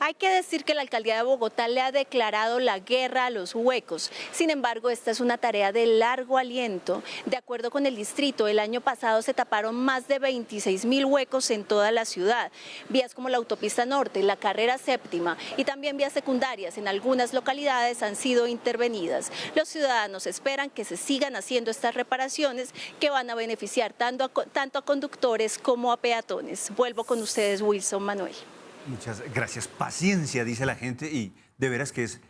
Hay que decir que la alcaldía de Bogotá le ha declarado la guerra a los huecos. Sin embargo, esta es una tarea de largo aliento. De acuerdo con el distrito, el año pasado se taparon más de 26.000 huecos en toda la ciudad. Vías como la autopista norte, la carrera séptima y también vías secundarias en algunas localidades han sido intervenidas. Los ciudadanos esperan que se sigan haciendo estas reparaciones que van a beneficiar tanto a conductores como a peatones. Vuelvo con ustedes, Wilson, Manuel. Muchas gracias. Paciencia, dice la gente, y de veras que es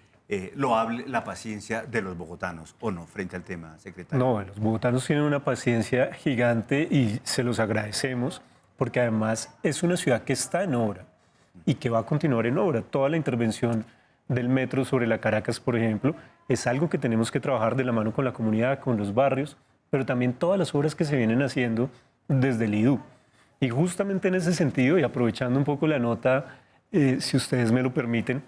loable la paciencia de los bogotanos, ¿o no, frente al tema, secretario? No, los bogotanos tienen una paciencia gigante y se los agradecemos, porque además es una ciudad que está en obra y que va a continuar en obra. Toda la intervención del metro sobre la Caracas, por ejemplo, es algo que tenemos que trabajar de la mano con la comunidad, con los barrios, pero también todas las obras que se vienen haciendo desde el IDU. Y justamente en ese sentido, y aprovechando un poco la nota, si ustedes me lo permiten,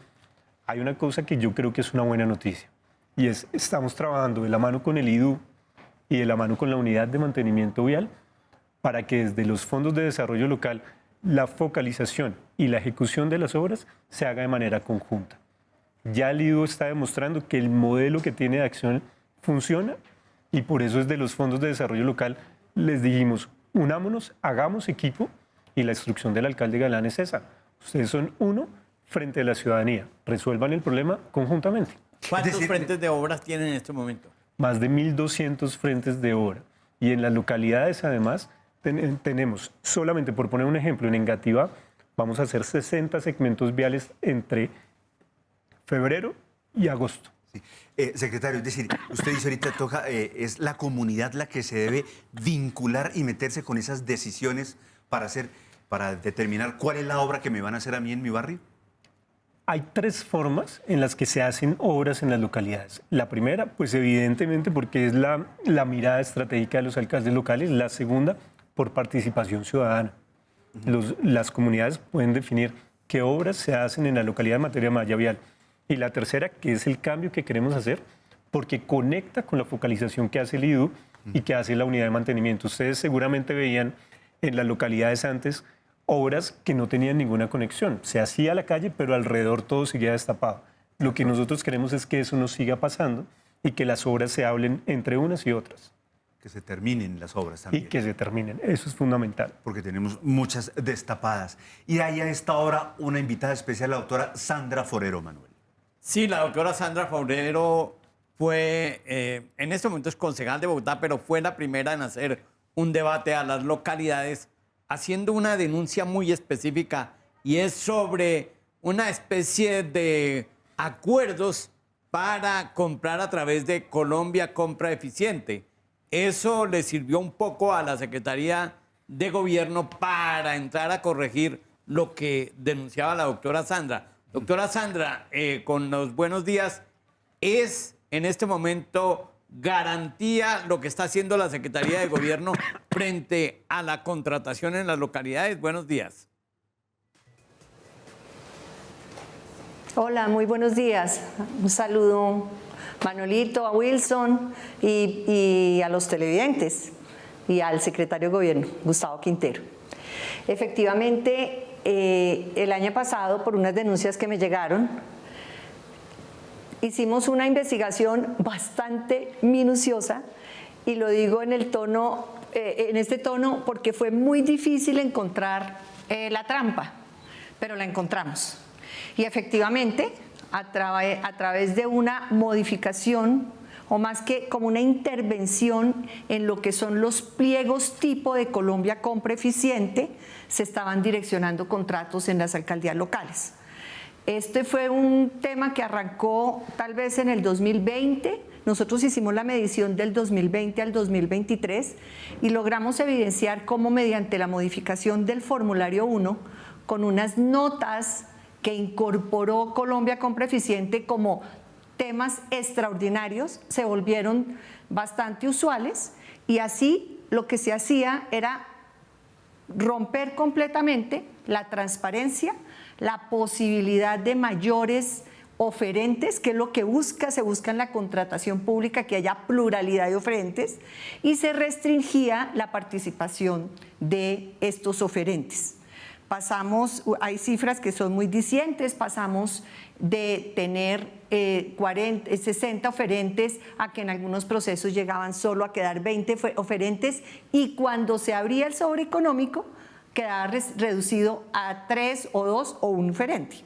hay una cosa que yo creo que es una buena noticia. Y es, estamos trabajando de la mano con el IDU y de la mano con la Unidad de Mantenimiento Vial para que desde los fondos de desarrollo local la focalización y la ejecución de las obras se haga de manera conjunta. Ya el IDU está demostrando que el modelo que tiene de acción funciona y por eso desde los fondos de desarrollo local les dijimos, unámonos, hagamos equipo y la instrucción del alcalde Galán es esa. Ustedes son uno frente a la ciudadanía. Resuelvan el problema conjuntamente. ¿Cuántos frentes de obras tienen en este momento? Más de 1.200 frentes de obra. Y en las localidades, además, tenemos, solamente por poner un ejemplo, en Engativá vamos a hacer 60 segmentos viales entre febrero y agosto. Sí. Secretario, es decir, usted dice ahorita es la comunidad la que se debe vincular y meterse con esas decisiones para determinar cuál es la obra que me van a hacer a mí en mi barrio. Hay 3 formas en las que se hacen obras en las localidades. La primera, pues evidentemente porque es la mirada estratégica de los alcaldes locales. La segunda, por participación ciudadana. Las comunidades pueden definir qué obras se hacen en la localidad en materia de malla vial. Y la tercera, que es el cambio que queremos hacer, porque conecta con la focalización que hace el IDU y que hace la unidad de mantenimiento. Ustedes seguramente veían en las localidades antes obras que no tenían ninguna conexión. Se hacía la calle, pero alrededor todo seguía destapado. Lo que nosotros queremos es que eso no siga pasando y que las obras se hablen entre unas y otras. Que se terminen las obras también. Y que se terminen, eso es fundamental. Porque tenemos muchas destapadas. Y hay a esta hora una invitada especial, la doctora Sandra Forero, Manuel. Sí, la doctora Sandra Forero fue, en este momento es concejal de Bogotá, pero fue la primera en hacer un debate a las localidades haciendo una denuncia muy específica y es sobre una especie de acuerdos para comprar a través de Colombia Compra Eficiente. Eso le sirvió un poco a la Secretaría de Gobierno para entrar a corregir lo que denunciaba la doctora Sandra. Doctora Sandra, con los buenos días, ¿es en este momento garantía lo que está haciendo la Secretaría de Gobierno frente a la contratación en las localidades? Buenos días. Hola, muy buenos días. Un saludo, Manuelito, a Wilson y a los televidentes y al secretario de Gobierno, Gustavo Quintero. Efectivamente, el año pasado, por unas denuncias que me llegaron, hicimos una investigación bastante minuciosa y lo digo en este tono porque fue muy difícil encontrar la trampa, pero la encontramos. Y efectivamente, a través de una modificación, o más que como una intervención en lo que son los pliegos tipo de Colombia Compra Eficiente, se estaban direccionando contratos en las alcaldías locales. Este fue un tema que arrancó tal vez en el 2020. Nosotros hicimos la medición del 2020 al 2023 y logramos evidenciar cómo mediante la modificación del formulario 1, con unas notas que incorporó Colombia Compra Eficiente como temas extraordinarios, se volvieron bastante usuales, y así lo que se hacía era romper completamente la transparencia, la posibilidad de mayores oferentes, que es lo que se busca en la contratación pública, que haya pluralidad de oferentes, y se restringía la participación de estos oferentes. Hay cifras que son muy dicientes, pasamos de tener 60 oferentes a que en algunos procesos llegaban solo a quedar 20 oferentes, y cuando se abría el sobre económico quedaba reducido a 3 o 2 o un oferente.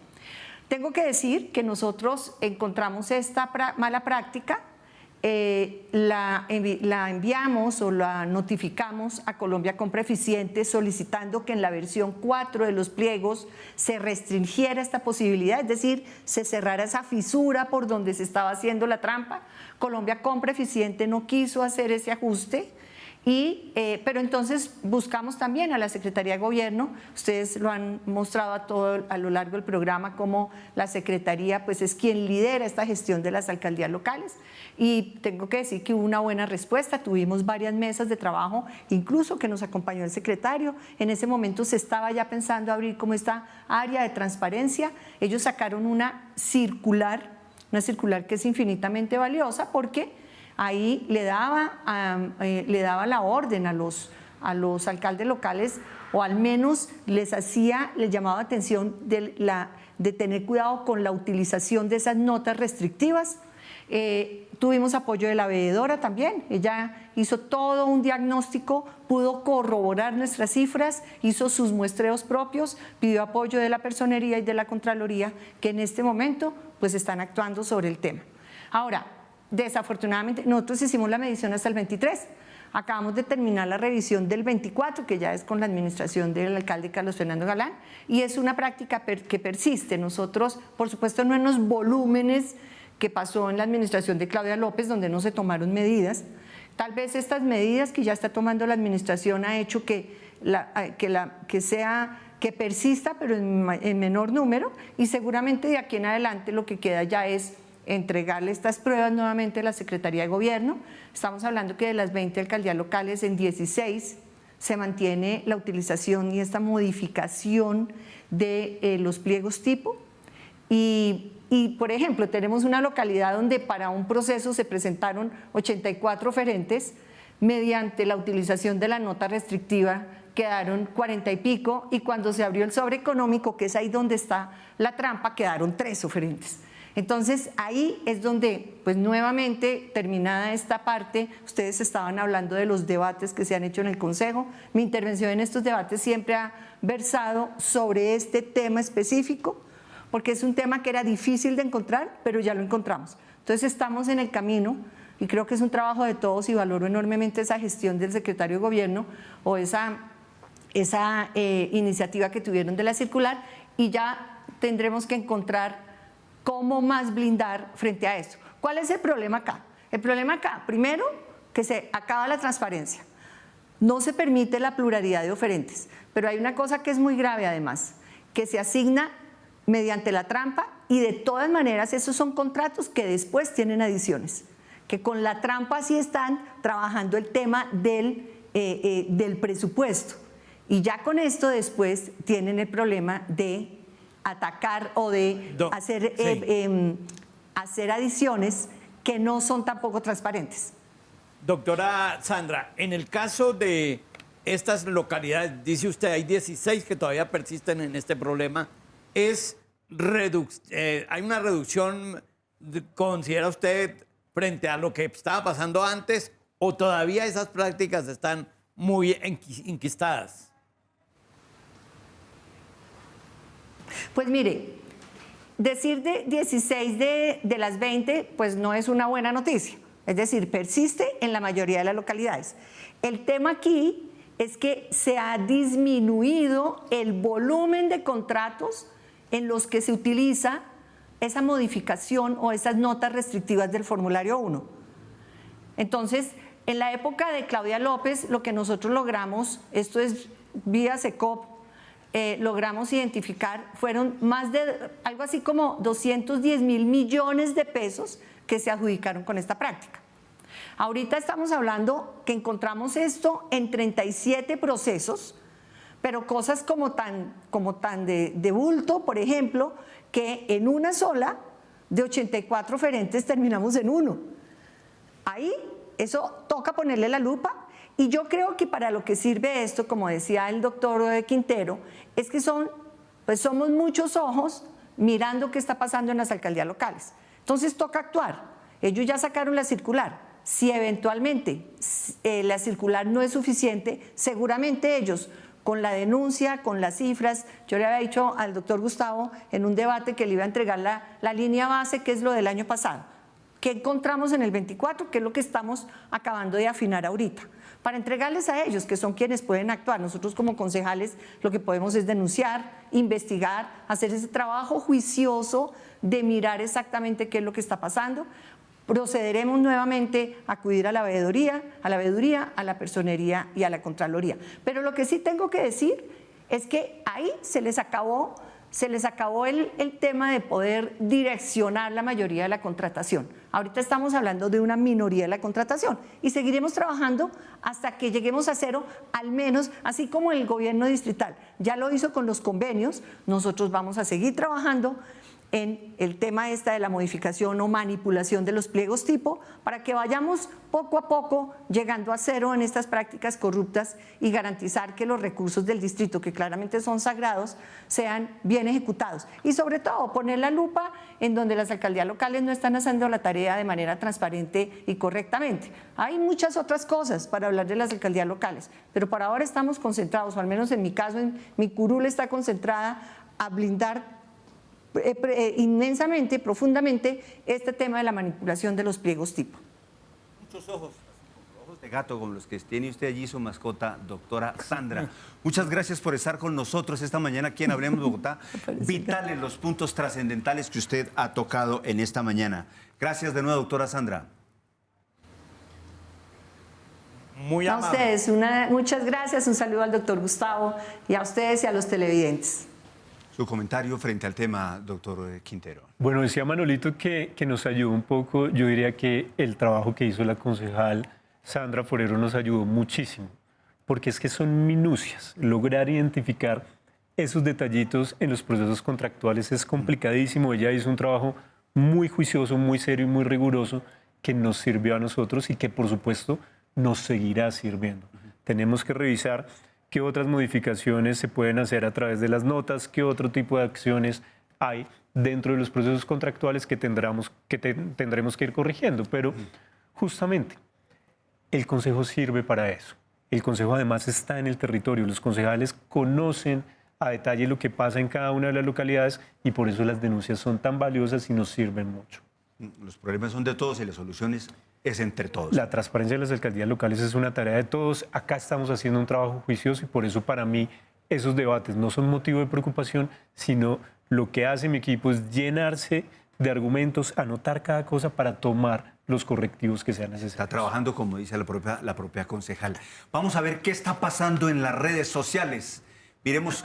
Tengo que decir que nosotros encontramos esta mala práctica, la enviamos o la notificamos a Colombia Compra Eficiente solicitando que en la versión 4 de los pliegos se restringiera esta posibilidad, es decir, se cerrara esa fisura por donde se estaba haciendo la trampa. Colombia Compra Eficiente no quiso hacer ese ajuste. Pero entonces buscamos también a la Secretaría de Gobierno. Ustedes lo han mostrado a lo largo del programa, cómo la Secretaría pues es quien lidera esta gestión de las alcaldías locales, y tengo que decir que hubo una buena respuesta. Tuvimos varias mesas de trabajo, incluso que nos acompañó el secretario. En ese momento se estaba ya pensando abrir como esta área de transparencia. Ellos sacaron una circular que es infinitamente valiosa, porque ahí le daba la orden a los alcaldes locales, o al menos les llamaba atención de tener cuidado con la utilización de esas notas restrictivas. Tuvimos apoyo de la veedora también. Ella hizo todo un diagnóstico, pudo corroborar nuestras cifras, hizo sus muestreos propios, pidió apoyo de la Personería y de la Contraloría, que en este momento pues están actuando sobre el tema. Ahora, desafortunadamente, nosotros hicimos la medición hasta el 23. Acabamos de terminar la revisión del 24, que ya es con la administración del alcalde Carlos Fernando Galán, y es una práctica que persiste. Nosotros, por supuesto, no en los volúmenes que pasó en la administración de Claudia López, donde no se tomaron medidas. Tal vez estas medidas que ya está tomando la administración ha hecho que persista, pero en menor número, y seguramente de aquí en adelante lo que queda ya es entregarle estas pruebas nuevamente a la Secretaría de Gobierno. Estamos hablando que de las 20 alcaldías locales, en 16 se mantiene la utilización y esta modificación de los pliegos tipo. Y, por ejemplo, tenemos una localidad donde para un proceso se presentaron 84 oferentes, mediante la utilización de la nota restrictiva quedaron 40 y pico, y cuando se abrió el sobre económico, que es ahí donde está la trampa, quedaron 3 oferentes. Entonces ahí es donde, pues nuevamente, terminada esta parte, ustedes estaban hablando de los debates que se han hecho en el Consejo. Mi intervención en estos debates siempre ha versado sobre este tema específico, porque es un tema que era difícil de encontrar, pero ya lo encontramos. Entonces estamos en el camino, y creo que es un trabajo de todos, y valoro enormemente esa gestión del secretario de Gobierno, o esa iniciativa que tuvieron de la circular, y ya tendremos que encontrar cómo más blindar frente a esto. ¿Cuál es el problema acá? El problema acá, primero, que se acaba la transparencia. No se permite la pluralidad de oferentes, pero hay una cosa que es muy grave además, que se asigna mediante la trampa, y de todas maneras esos son contratos que después tienen adiciones, que con la trampa sí están trabajando el tema del presupuesto, y ya con esto después tienen el problema de atacar o de hacer adiciones que no son tampoco transparentes. Doctora Sandra, en el caso de estas localidades, dice usted, hay 16 que todavía persisten en este problema. ¿Hay una reducción, considera usted, frente a lo que estaba pasando antes, o todavía esas prácticas están muy enquistadas? Pues mire, decir de 16 de las 20, pues no es una buena noticia. Es decir, persiste en la mayoría de las localidades. El tema aquí es que se ha disminuido el volumen de contratos en los que se utiliza esa modificación o esas notas restrictivas del formulario 1. Entonces, en la época de Claudia López, lo que nosotros logramos, esto es vía SECOP, logramos identificar, fueron más de algo así como 210 mil millones de pesos que se adjudicaron con esta práctica. Ahorita estamos hablando que encontramos esto en 37 procesos, pero cosas como tan de bulto, por ejemplo, que en una sola, de 84 oferentes, terminamos en uno. Ahí, eso toca ponerle la lupa, y yo creo que para lo que sirve esto, como decía el doctor Quintero, es que somos muchos ojos mirando qué está pasando en las alcaldías locales. Entonces toca actuar. Ellos ya sacaron la circular. Si eventualmente la circular no es suficiente, seguramente ellos, con la denuncia, con las cifras, yo le había dicho al doctor Gustavo en un debate que le iba a entregar la línea base, que es lo del año pasado. ¿Qué encontramos en el 24? ¿Qué es lo que estamos acabando de afinar ahorita? Para entregarles a ellos, que son quienes pueden actuar. Nosotros como concejales lo que podemos es denunciar, investigar, hacer ese trabajo juicioso de mirar exactamente qué es lo que está pasando. Procederemos nuevamente a acudir a la veeduría, a la personería y a la contraloría. Pero lo que sí tengo que decir es que ahí se les acabó el tema de poder direccionar la mayoría de la contratación. Ahorita estamos hablando de una minoría de la contratación y seguiremos trabajando hasta que lleguemos a cero, al menos, así como el gobierno distrital ya lo hizo con los convenios. Nosotros vamos a seguir trabajando en el tema de la modificación o manipulación de los pliegos tipo, para que vayamos poco a poco llegando a cero en estas prácticas corruptas y garantizar que los recursos del distrito, que claramente son sagrados, sean bien ejecutados. Y sobre todo, poner la lupa en donde las alcaldías locales no están haciendo la tarea de manera transparente y correctamente. Hay muchas otras cosas para hablar de las alcaldías locales, pero por ahora estamos concentrados, o al menos en mi caso, mi curul está concentrada a blindar inmensamente, profundamente, este tema de la manipulación de los pliegos tipo. Muchos ojos de gato como los que tiene usted allí, su mascota, doctora Sandra. Muchas gracias por estar con nosotros esta mañana aquí en Hablemos Bogotá. Vitales los puntos trascendentales que usted ha tocado en esta mañana. Gracias de nuevo, doctora Sandra. Muy a amable. ustedes, muchas gracias, un saludo al doctor Gustavo y a ustedes y a los televidentes. Su comentario frente al tema, doctor Quintero. Bueno, decía Manolito que nos ayudó un poco. Yo diría que el trabajo que hizo la concejal Sandra Forero nos ayudó muchísimo, porque es que son minucias. Lograr identificar esos detallitos en los procesos contractuales es complicadísimo. Ella hizo un trabajo muy juicioso, muy serio y muy riguroso que nos sirvió a nosotros y que, por supuesto, nos seguirá sirviendo. Tenemos que revisar qué otras modificaciones se pueden hacer a través de las notas, qué otro tipo de acciones hay dentro de los procesos contractuales que tendremos que ir corrigiendo. Pero justamente el Consejo sirve para eso. El Consejo además está en el territorio. Los concejales conocen a detalle lo que pasa en cada una de las localidades y por eso las denuncias son tan valiosas y nos sirven mucho. Los problemas son de todos y las soluciones es entre todos. La transparencia de las alcaldías locales es una tarea de todos. Acá estamos haciendo un trabajo juicioso y por eso para mí esos debates no son motivo de preocupación, sino lo que hace mi equipo es llenarse de argumentos, anotar cada cosa para tomar los correctivos que sean necesarios. Está trabajando, como dice la propia concejal. Vamos a ver qué está pasando en las redes sociales. Miremos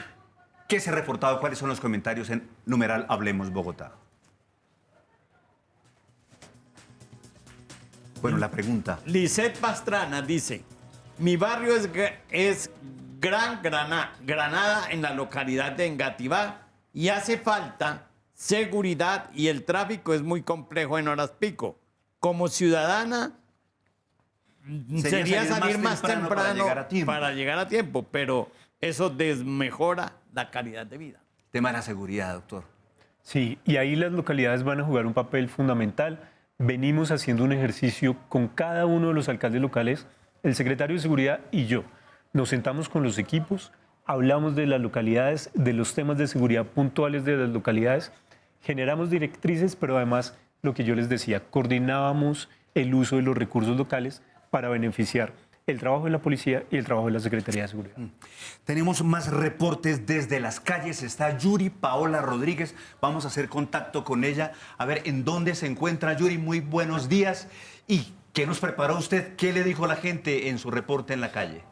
qué se ha reportado, cuáles son los comentarios en numeral Hablemos Bogotá. Bueno, la pregunta. Lisette Pastrana dice, mi barrio es Gran Granada en la localidad de Engativá y hace falta seguridad y el tráfico es muy complejo en horas pico. Como ciudadana sería salir más temprano para llegar a tiempo, pero eso desmejora la calidad de vida. Tema de la seguridad, doctor. Sí, y ahí las localidades van a jugar un papel fundamental. Venimos haciendo un ejercicio con cada uno de los alcaldes locales, el secretario de Seguridad y yo. Nos sentamos con los equipos, hablamos de las localidades, de los temas de seguridad puntuales de las localidades, generamos directrices, pero además, lo que yo les decía, coordinábamos el uso de los recursos locales para beneficiar el trabajo de la policía y el trabajo de la Secretaría de Seguridad. Tenemos más reportes desde las calles. Está Yuri Paola Rodríguez. Vamos a hacer contacto con ella. A ver en dónde se encuentra Yuri. Muy buenos días. ¿Y qué nos preparó usted? ¿Qué le dijo la gente en su reporte en la calle?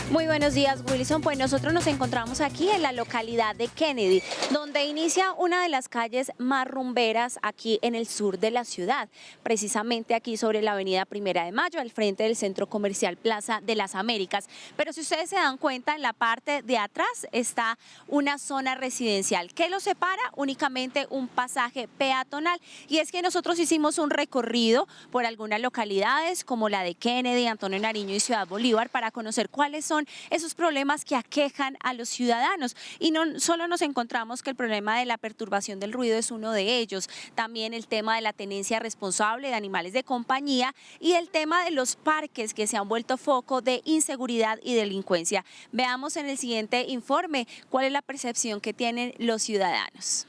Muy buenos días, Wilson. Pues nosotros nos encontramos aquí en la localidad de Kennedy, donde inicia una de las calles más rumberas aquí en el sur de la ciudad, precisamente aquí sobre la avenida 1 de Mayo, al frente del centro comercial Plaza de las Américas. Pero si ustedes se dan cuenta, en la parte de atrás está una zona residencial que lo separa únicamente un pasaje peatonal. Y es que nosotros hicimos un recorrido por algunas localidades como la de Kennedy, Antonio Nariño y Ciudad Bolívar para conocer cuáles son esos problemas que aquejan a los ciudadanos. Y no solo nos encontramos que el problema de la perturbación del ruido es uno de ellos, también el tema de la tenencia responsable de animales de compañía y el tema de los parques que se han vuelto foco de inseguridad y delincuencia. Veamos en el siguiente informe cuál es la percepción que tienen los ciudadanos.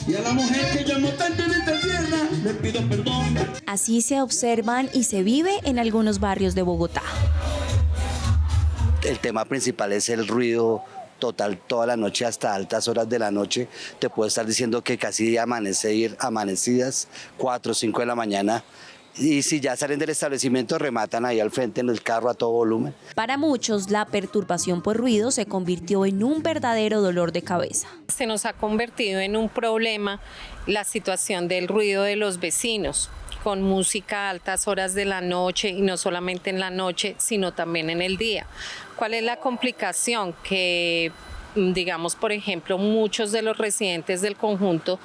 Y a la mujer que yo no tanto en esta tierra, le pido perdón. Así se observan y se vive en algunos barrios de Bogotá. El tema principal es el ruido total toda la noche hasta altas horas de la noche. Te puedo estar diciendo que casi amanecidas, 4 o 5 de la mañana. Y si ya salen del establecimiento, rematan ahí al frente en el carro a todo volumen. Para muchos, la perturbación por ruido se convirtió en un verdadero dolor de cabeza. Se nos ha convertido en un problema la situación del ruido de los vecinos, con música a altas horas de la noche y no solamente en la noche, sino también en el día. ¿Cuál es la complicación? Que, digamos, por ejemplo, muchos de los residentes del conjunto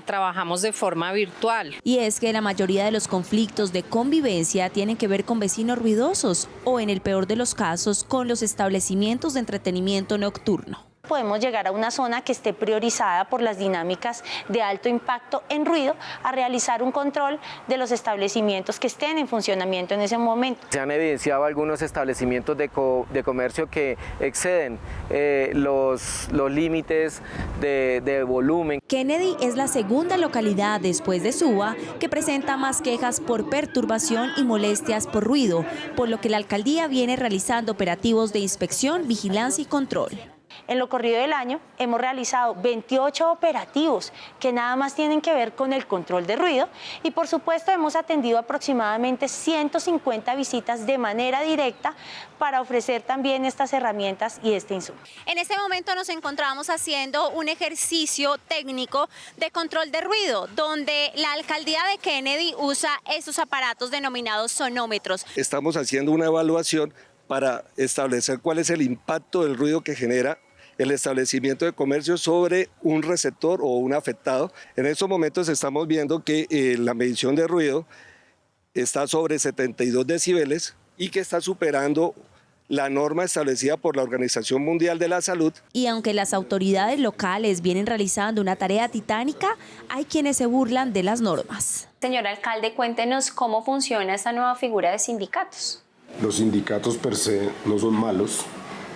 trabajamos de forma virtual. Y es que la mayoría de los conflictos de convivencia tienen que ver con vecinos ruidosos o, en el peor de los casos, con los establecimientos de entretenimiento nocturno. Podemos llegar a una zona que esté priorizada por las dinámicas de alto impacto en ruido a realizar un control de los establecimientos que estén en funcionamiento en ese momento. Se han evidenciado algunos establecimientos de comercio que exceden los límites de volumen. Kennedy es la segunda localidad después de Suba que presenta más quejas por perturbación y molestias por ruido, por lo que la alcaldía viene realizando operativos de inspección, vigilancia y control. En lo corrido del año hemos realizado 28 operativos que nada más tienen que ver con el control de ruido y por supuesto hemos atendido aproximadamente 150 visitas de manera directa para ofrecer también estas herramientas y este insumo. En este momento nos encontramos haciendo un ejercicio técnico de control de ruido, donde la alcaldía de Kennedy usa esos aparatos denominados sonómetros. Estamos haciendo una evaluación para establecer cuál es el impacto del ruido que genera el establecimiento de comercio sobre un receptor o un afectado. En estos momentos estamos viendo que la medición de ruido está sobre 72 decibeles y que está superando la norma establecida por la Organización Mundial de la Salud. Y aunque las autoridades locales vienen realizando una tarea titánica, hay quienes se burlan de las normas. Señor alcalde, cuéntenos cómo funciona esta nueva figura de sindicatos. Los sindicatos per se no son malos,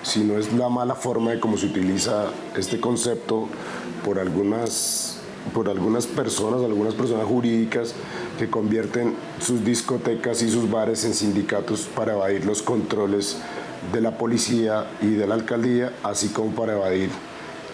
sino es la mala forma de cómo se utiliza este concepto por algunas personas jurídicas que convierten sus discotecas y sus bares en sindicatos para evadir los controles de la policía y de la alcaldía, así como para evadir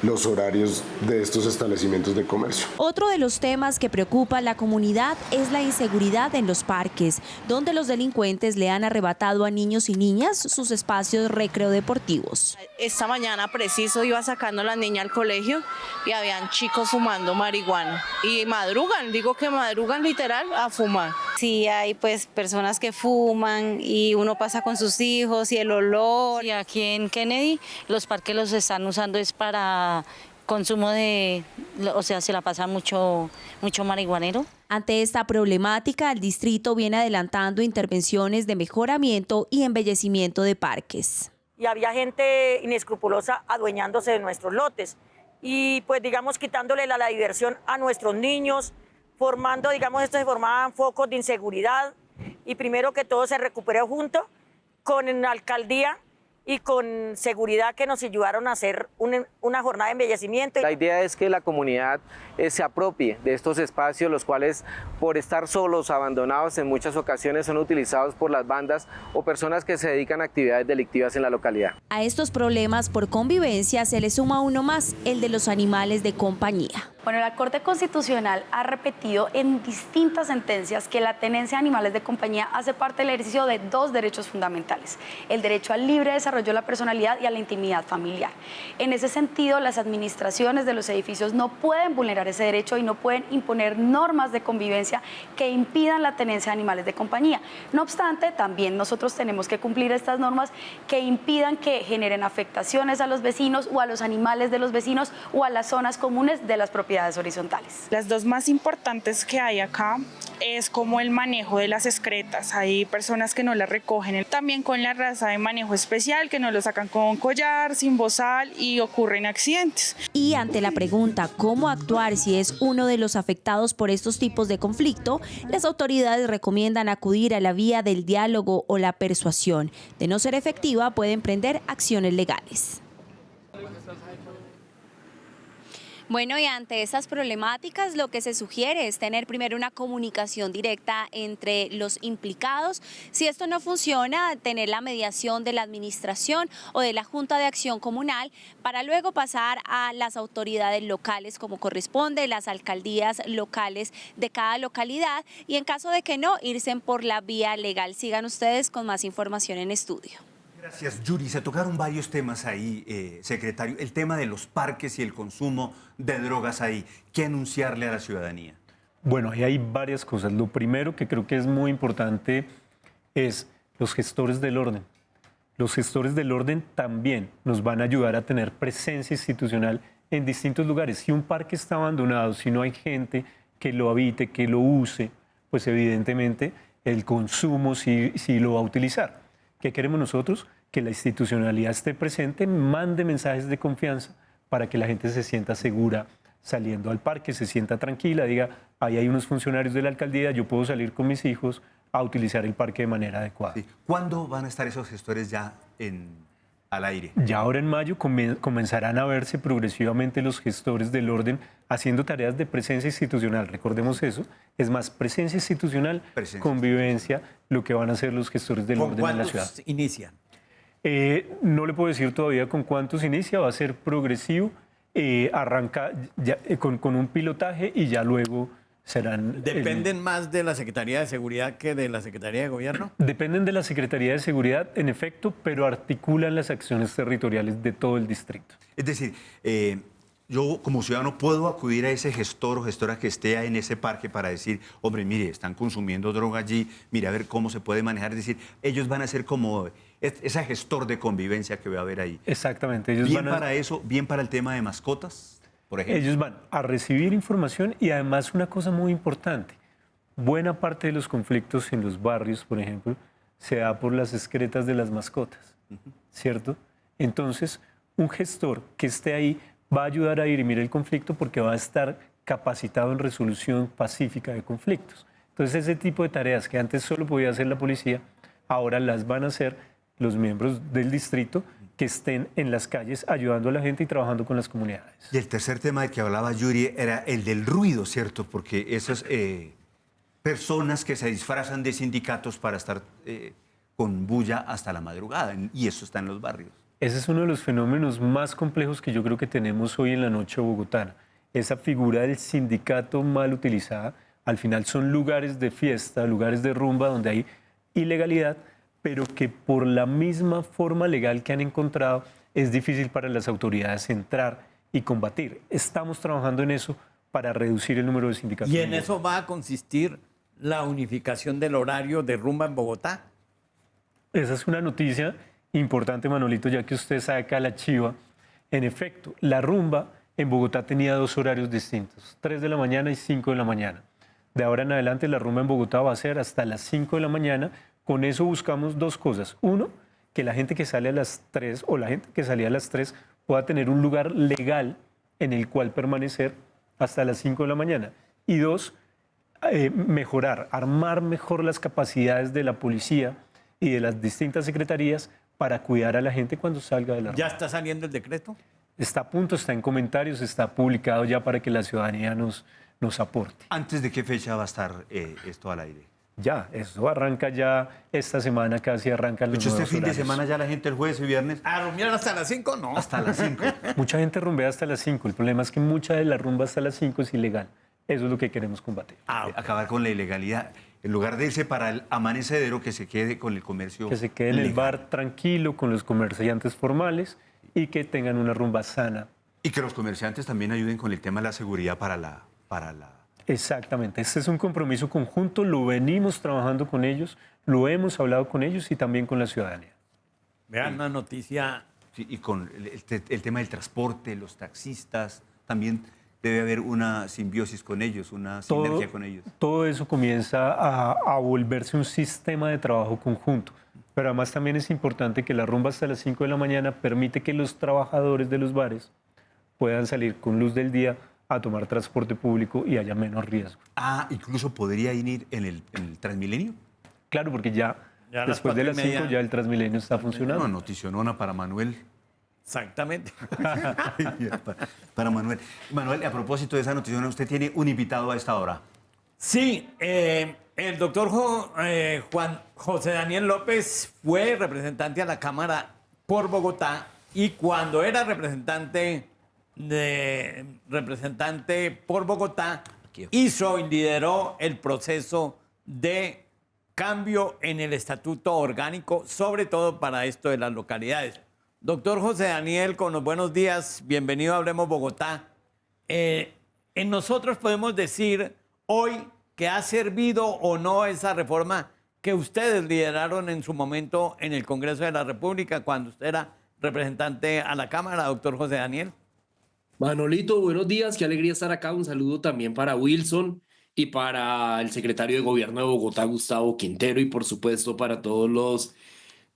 los horarios de estos establecimientos de comercio. Otro de los temas que preocupa a la comunidad es la inseguridad en los parques, donde los delincuentes le han arrebatado a niños y niñas sus espacios recreodeportivos. Esta mañana preciso iba sacando a la niña al colegio y habían chicos fumando marihuana y madrugan, digo que madrugan literal a fumar. Sí, hay pues personas que fuman y uno pasa con sus hijos y el olor. Y aquí en Kennedy los parques los están usando es para consumo o sea, se la pasa mucho marihuanero. Ante esta problemática, el distrito viene adelantando intervenciones de mejoramiento y embellecimiento de parques. Y había gente inescrupulosa adueñándose de nuestros lotes y pues digamos quitándole la diversión a nuestros niños, formando, digamos, esto se formaban focos de inseguridad y primero que todo se recuperó junto con la alcaldía y con seguridad que nos ayudaron a hacer una jornada de embellecimiento. La idea es que la comunidad se apropie de estos espacios, los cuales por estar solos, abandonados, en muchas ocasiones son utilizados por las bandas o personas que se dedican a actividades delictivas en la localidad. A estos problemas por convivencia se le suma uno más, el de los animales de compañía. Bueno, la Corte Constitucional ha repetido en distintas sentencias que la tenencia de animales de compañía hace parte del ejercicio de dos derechos fundamentales: el derecho al libre desarrollo de la personalidad y a la intimidad familiar. En ese sentido, las administraciones de los edificios no pueden vulnerar ese derecho y no pueden imponer normas de convivencia que impidan la tenencia de animales de compañía. No obstante, también nosotros tenemos que cumplir estas normas que impidan que generen afectaciones a los vecinos o a los animales de los vecinos o a las zonas comunes de las propiedades horizontales. Las dos más importantes que hay acá es como el manejo de las excretas. Hay personas que no las recogen, también con la raza de manejo especial, que no lo sacan con collar, sin bozal, y ocurren accidentes. Y ante la pregunta cómo actuar si es uno de los afectados por estos tipos de conflicto, las autoridades recomiendan acudir a la vía del diálogo o la persuasión. De no ser efectiva, pueden emprender acciones legales. Bueno, y ante estas problemáticas lo que se sugiere es tener primero una comunicación directa entre los implicados. Si esto no funciona, tener la mediación de la administración o de la Junta de Acción Comunal para luego pasar a las autoridades locales como corresponde, las alcaldías locales de cada localidad, y en caso de que no, irse por la vía legal. Sigan ustedes con más información en estudio. Gracias, Yuri. Se tocaron varios temas ahí, secretario. El tema de los parques y el consumo de drogas ahí. ¿Qué anunciarle a la ciudadanía? Bueno, ahí hay varias cosas. Lo primero que creo que es muy importante es los gestores del orden. Los gestores del orden también nos van a ayudar a tener presencia institucional en distintos lugares. Si un parque está abandonado, si no hay gente que lo habite, que lo use, pues evidentemente el consumo sí lo va a utilizar. ¿Qué queremos nosotros? Que la institucionalidad esté presente, mande mensajes de confianza para que la gente se sienta segura saliendo al parque, se sienta tranquila, diga, ahí hay unos funcionarios de la alcaldía, yo puedo salir con mis hijos a utilizar el parque de manera adecuada. Sí. ¿Cuándo van a estar esos gestores ya al aire? Ya ahora en mayo comenzarán a verse progresivamente los gestores del orden haciendo tareas de presencia institucional. Recordemos eso. Es más, presencia institucional, convivencia, lo que van a hacer los gestores del orden en la ciudad. ¿Cuántos inician? No le puedo decir todavía con cuántos inicia, va a ser progresivo, arranca ya, con un pilotaje y ya luego serán... ¿Dependen más de la Secretaría de Seguridad que de la Secretaría de Gobierno? Dependen de la Secretaría de Seguridad, en efecto, pero articulan las acciones territoriales de todo el distrito. Es decir, yo como ciudadano puedo acudir a ese gestor o gestora que esté en ese parque para decir, hombre, mire, están consumiendo droga allí, mire, a ver cómo se puede manejar. Es decir, ellos van a ser como ese gestor de convivencia que va a haber ahí. Exactamente. Ellos bien van a... para eso, bien para el tema de mascotas, por ejemplo. Ellos van a recibir información y además una cosa muy importante, buena parte de los conflictos en los barrios, por ejemplo, se da por las excretas de las mascotas, ¿cierto? Entonces, un gestor que esté ahí va a ayudar a dirimir el conflicto porque va a estar capacitado en resolución pacífica de conflictos. Entonces, ese tipo de tareas que antes solo podía hacer la policía, ahora las van a hacer los miembros del distrito que estén en las calles ayudando a la gente y trabajando con las comunidades. Y el tercer tema del que hablaba Yuri era el del ruido, ¿cierto? Porque esas personas que se disfrazan de sindicatos para estar con bulla hasta la madrugada, y eso está en los barrios. Ese es uno de los fenómenos más complejos que yo creo que tenemos hoy en la noche bogotana. Esa figura del sindicato mal utilizada, al final son lugares de fiesta, lugares de rumba donde hay ilegalidad, pero que por la misma forma legal que han encontrado es difícil para las autoridades entrar y combatir. Estamos trabajando en eso para reducir el número de sindicatos. ¿Y en eso va a consistir la unificación del horario de rumba en Bogotá? Esa es una noticia importante, Manolito, ya que usted saca la chiva. En efecto, la rumba en Bogotá tenía 2 horarios distintos, 3 de la mañana y 5 de la mañana. De ahora en adelante la rumba en Bogotá va a ser hasta las 5 de la mañana. Con eso buscamos 2 cosas. Uno, que la gente que sale a las 3 o la gente que salía a las 3 pueda tener un lugar legal en el cual permanecer hasta las 5 de la mañana. Y 2, mejorar, armar mejor las capacidades de la policía y de las distintas secretarías para cuidar a la gente cuando salga de la rumba. ¿Ya está saliendo el decreto? Está a punto, está en comentarios, está publicado ya para que la ciudadanía nos aporte. ¿Antes de qué fecha va a estar esto al aire? Ya, eso arranca ya esta semana, casi arrancan los ¿Este nuevos fin de horarios. semana ya la gente el jueves y viernes? ¿A rumbear hasta las 5? No. Hasta las 5. Mucha gente rumbea hasta las 5. El problema es que mucha de la rumba hasta las 5 es ilegal. Eso es lo que queremos combatir. Acabar con la ilegalidad. En lugar de irse para el amanecedero, que se quede con el comercio Que se quede en el bar tranquilo con los comerciantes formales y que tengan una rumba sana. Y que los comerciantes también ayuden con el tema de la seguridad para la... Exactamente. Este es un compromiso conjunto. Lo venimos trabajando con ellos, lo hemos hablado con ellos y también con la ciudadanía. Vean una noticia. Sí, y con el tema del transporte, los taxistas, también debe haber una simbiosis con ellos, una sinergia con ellos. Todo eso comienza a volverse un sistema de trabajo conjunto. Pero además también es importante que la rumba hasta las 5 de la mañana permite que los trabajadores de los bares puedan salir con luz del día a tomar transporte público y haya menos riesgo. Incluso podría ir en el Transmilenio. Claro, porque ya después de las 5 ya el Transmilenio está funcionando. No, noticionona para Manuel. Exactamente. Para Manuel. Manuel, a propósito de esa notición, usted tiene un invitado a esta hora. Sí, el doctor Juan José Daniel López fue representante a la Cámara por Bogotá y cuando era representante por Bogotá hizo y lideró el proceso de cambio en el estatuto orgánico, sobre todo para esto de las localidades. Doctor José Daniel, con los buenos días, bienvenido a Hablemos Bogotá. En nosotros podemos decir hoy que ha servido o no esa reforma que ustedes lideraron en su momento en el Congreso de la República cuando usted era representante a la Cámara, doctor José Daniel. Manolito, buenos días, qué alegría estar acá. Un saludo también para Wilson y para el secretario de Gobierno de Bogotá, Gustavo Quintero, y por supuesto para todos los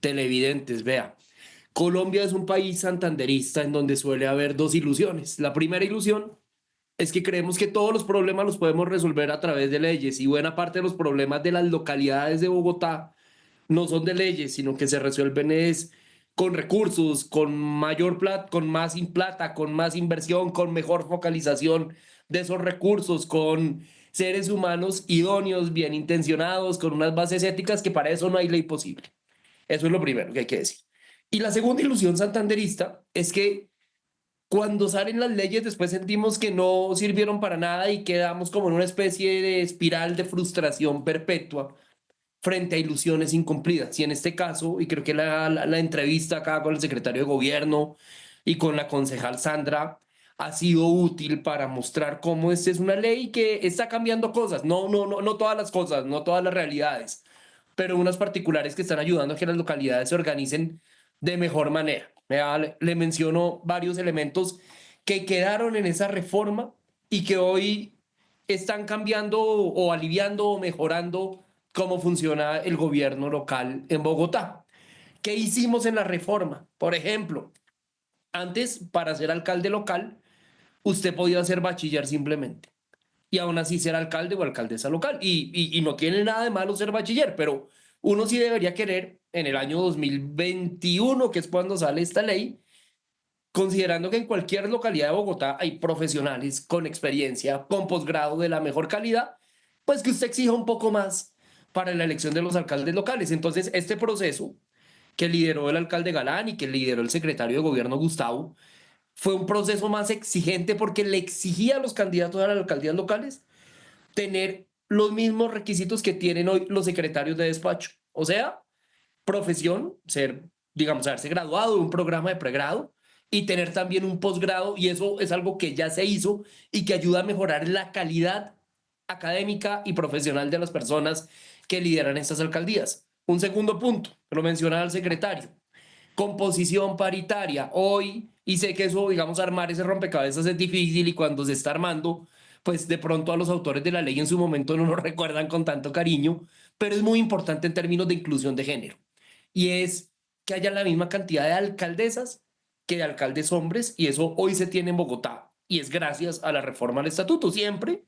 televidentes. Vea, Colombia es un país santanderista en donde suele haber dos ilusiones. La primera ilusión es que creemos que todos los problemas los podemos resolver a través de leyes y buena parte de los problemas de las localidades de Bogotá no son de leyes, sino que se resuelven con recursos, con mayor plata, con más plata, con más inversión, con mejor focalización de esos recursos, con seres humanos idóneos, bien intencionados, con unas bases éticas que para eso no hay ley posible. Eso es lo primero que hay que decir. Y la segunda ilusión santanderista es que cuando salen las leyes después sentimos que no sirvieron para nada y quedamos como en una especie de espiral de frustración perpetua frente a ilusiones incumplidas. Y en este caso, y creo que la entrevista acá con el secretario de Gobierno y con la concejal Sandra ha sido útil para mostrar cómo esta es una ley que está cambiando cosas, no todas las cosas, no todas las realidades, pero unas particulares que están ayudando a que las localidades se organicen de mejor manera. Le menciono varios elementos que quedaron en esa reforma y que hoy están cambiando o aliviando o mejorando cómo funciona el gobierno local en Bogotá. ¿Qué hicimos en la reforma? Por ejemplo, antes, para ser alcalde local, usted podía ser bachiller simplemente y aún así ser alcalde o alcaldesa local. Y no tiene nada de malo ser bachiller, pero uno sí debería querer, en el año 2021, que es cuando sale esta ley, considerando que en cualquier localidad de Bogotá hay profesionales con experiencia, con posgrado de la mejor calidad, pues que usted exija un poco más para la elección de los alcaldes locales. Entonces, este proceso que lideró el alcalde Galán y que lideró el secretario de Gobierno Gustavo, fue un proceso más exigente porque le exigía a los candidatos a las alcaldías locales tener los mismos requisitos que tienen hoy los secretarios de despacho. O sea, profesión, haberse graduado de un programa de pregrado y tener también un posgrado, y eso es algo que ya se hizo y que ayuda a mejorar la calidad académica y profesional de las personas que lideran estas alcaldías. Un segundo punto, lo mencionaba el secretario, composición paritaria. Hoy, y sé que eso, armar ese rompecabezas es difícil y cuando se está armando, pues de pronto a los autores de la ley en su momento no lo recuerdan con tanto cariño, pero es muy importante en términos de inclusión de género. Y es que haya la misma cantidad de alcaldesas que de alcaldes hombres, y eso hoy se tiene en Bogotá, y es gracias a la reforma al estatuto. Siempre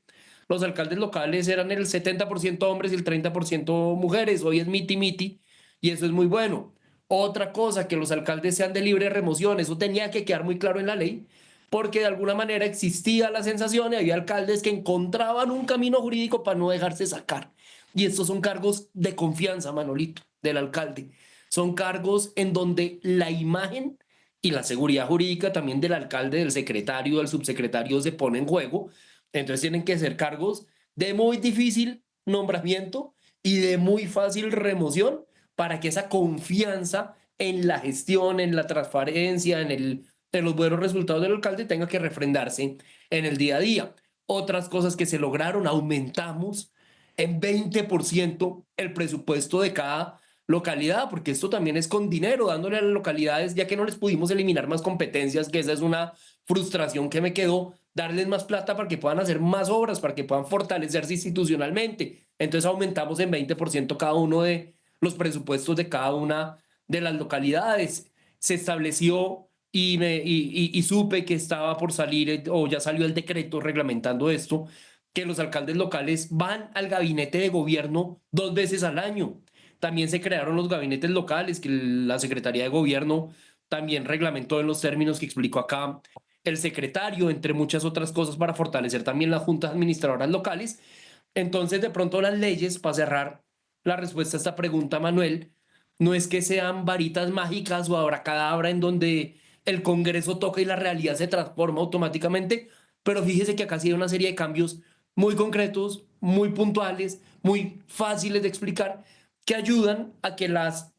los alcaldes locales eran el 70% hombres y el 30% mujeres, hoy es miti-miti, y eso es muy bueno. Otra cosa, que los alcaldes sean de libre remoción, eso tenía que quedar muy claro en la ley, porque de alguna manera existía la sensación y había alcaldes que encontraban un camino jurídico para no dejarse sacar. Y estos son cargos de confianza, Manolito, del alcalde. Son cargos en donde la imagen y la seguridad jurídica también del alcalde, del secretario, del subsecretario se pone en juego. Entonces tienen que ser cargos de muy difícil nombramiento y de muy fácil remoción para que esa confianza en la gestión, en la transparencia, en los buenos resultados del alcalde tenga que refrendarse en el día a día. Otras cosas que se lograron, aumentamos en 20% el presupuesto de cada localidad, porque esto también es con dinero, dándole a las localidades, ya que no les pudimos eliminar más competencias, que esa es una frustración que me quedó, darles más plata para que puedan hacer más obras, para que puedan fortalecerse institucionalmente. Entonces aumentamos en 20% cada uno de los presupuestos de cada una de las localidades. Se estableció y supe que estaba por salir, o ya salió el decreto reglamentando esto, que los alcaldes locales van al gabinete de gobierno 2 veces al año. También se crearon los gabinetes locales, que la Secretaría de Gobierno también reglamentó en los términos que explicó acá el secretario, entre muchas otras cosas, para fortalecer también las juntas administradoras locales. Entonces, de pronto las leyes, para cerrar la respuesta a esta pregunta, Manuel, no es que sean varitas mágicas o abracadabra en donde el Congreso toca y la realidad se transforma automáticamente, pero fíjese que acá ha sido una serie de cambios muy concretos, muy puntuales, muy fáciles de explicar, que ayudan a que las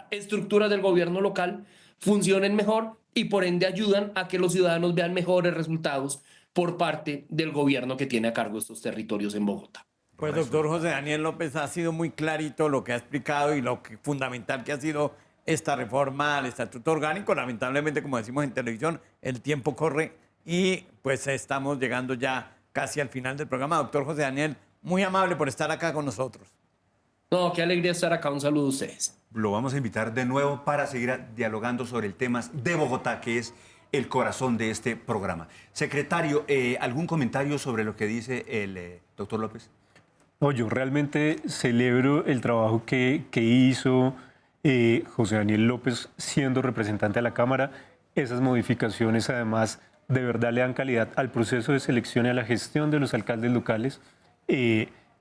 estructuras del gobierno local funcionen mejor y por ende ayudan a que los ciudadanos vean mejores resultados por parte del gobierno que tiene a cargo estos territorios en Bogotá. Pues doctor José Daniel López, ha sido muy clarito lo que ha explicado y lo que, fundamental que ha sido esta reforma al Estatuto Orgánico. Lamentablemente, como decimos en televisión, el tiempo corre y pues estamos llegando ya casi al final del programa. Doctor José Daniel, muy amable por estar acá con nosotros. No, qué alegría estar acá. Un saludo a ustedes. Lo vamos a invitar de nuevo para seguir dialogando sobre el tema de Bogotá, que es el corazón de este programa. Secretario, ¿algún comentario sobre lo que dice el doctor López? No, yo realmente celebro el trabajo que hizo José Daniel López siendo representante de la Cámara. Esas modificaciones además de verdad le dan calidad al proceso de selección y a la gestión de los alcaldes locales.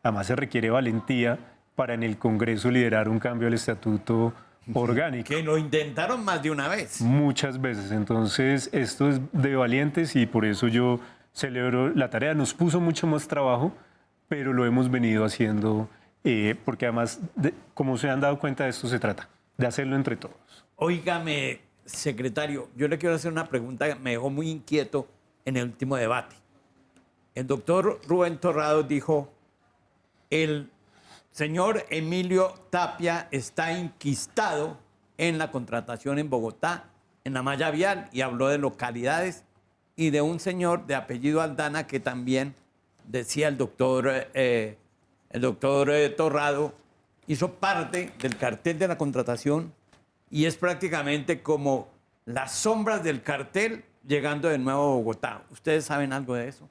Además se requiere valentía para en el Congreso liderar un cambio al estatuto orgánico. Que lo intentaron más de una vez. Muchas veces. Entonces esto es de valientes y por eso yo celebro la tarea. Nos puso mucho más trabajo, pero lo hemos venido haciendo porque además, como se han dado cuenta, de esto se trata, de hacerlo entre todos. Óigame, secretario, yo le quiero hacer una pregunta que me dejó muy inquieto en el último debate. El doctor Rubén Torrado dijo, el señor Emilio Tapia está enquistado en la contratación en Bogotá, en la malla vial, y habló de localidades y de un señor de apellido Aldana que también decía el doctor Torrado, hizo parte del cartel de la contratación y es prácticamente como las sombras del cartel llegando de nuevo a Bogotá. ¿Ustedes saben algo de eso?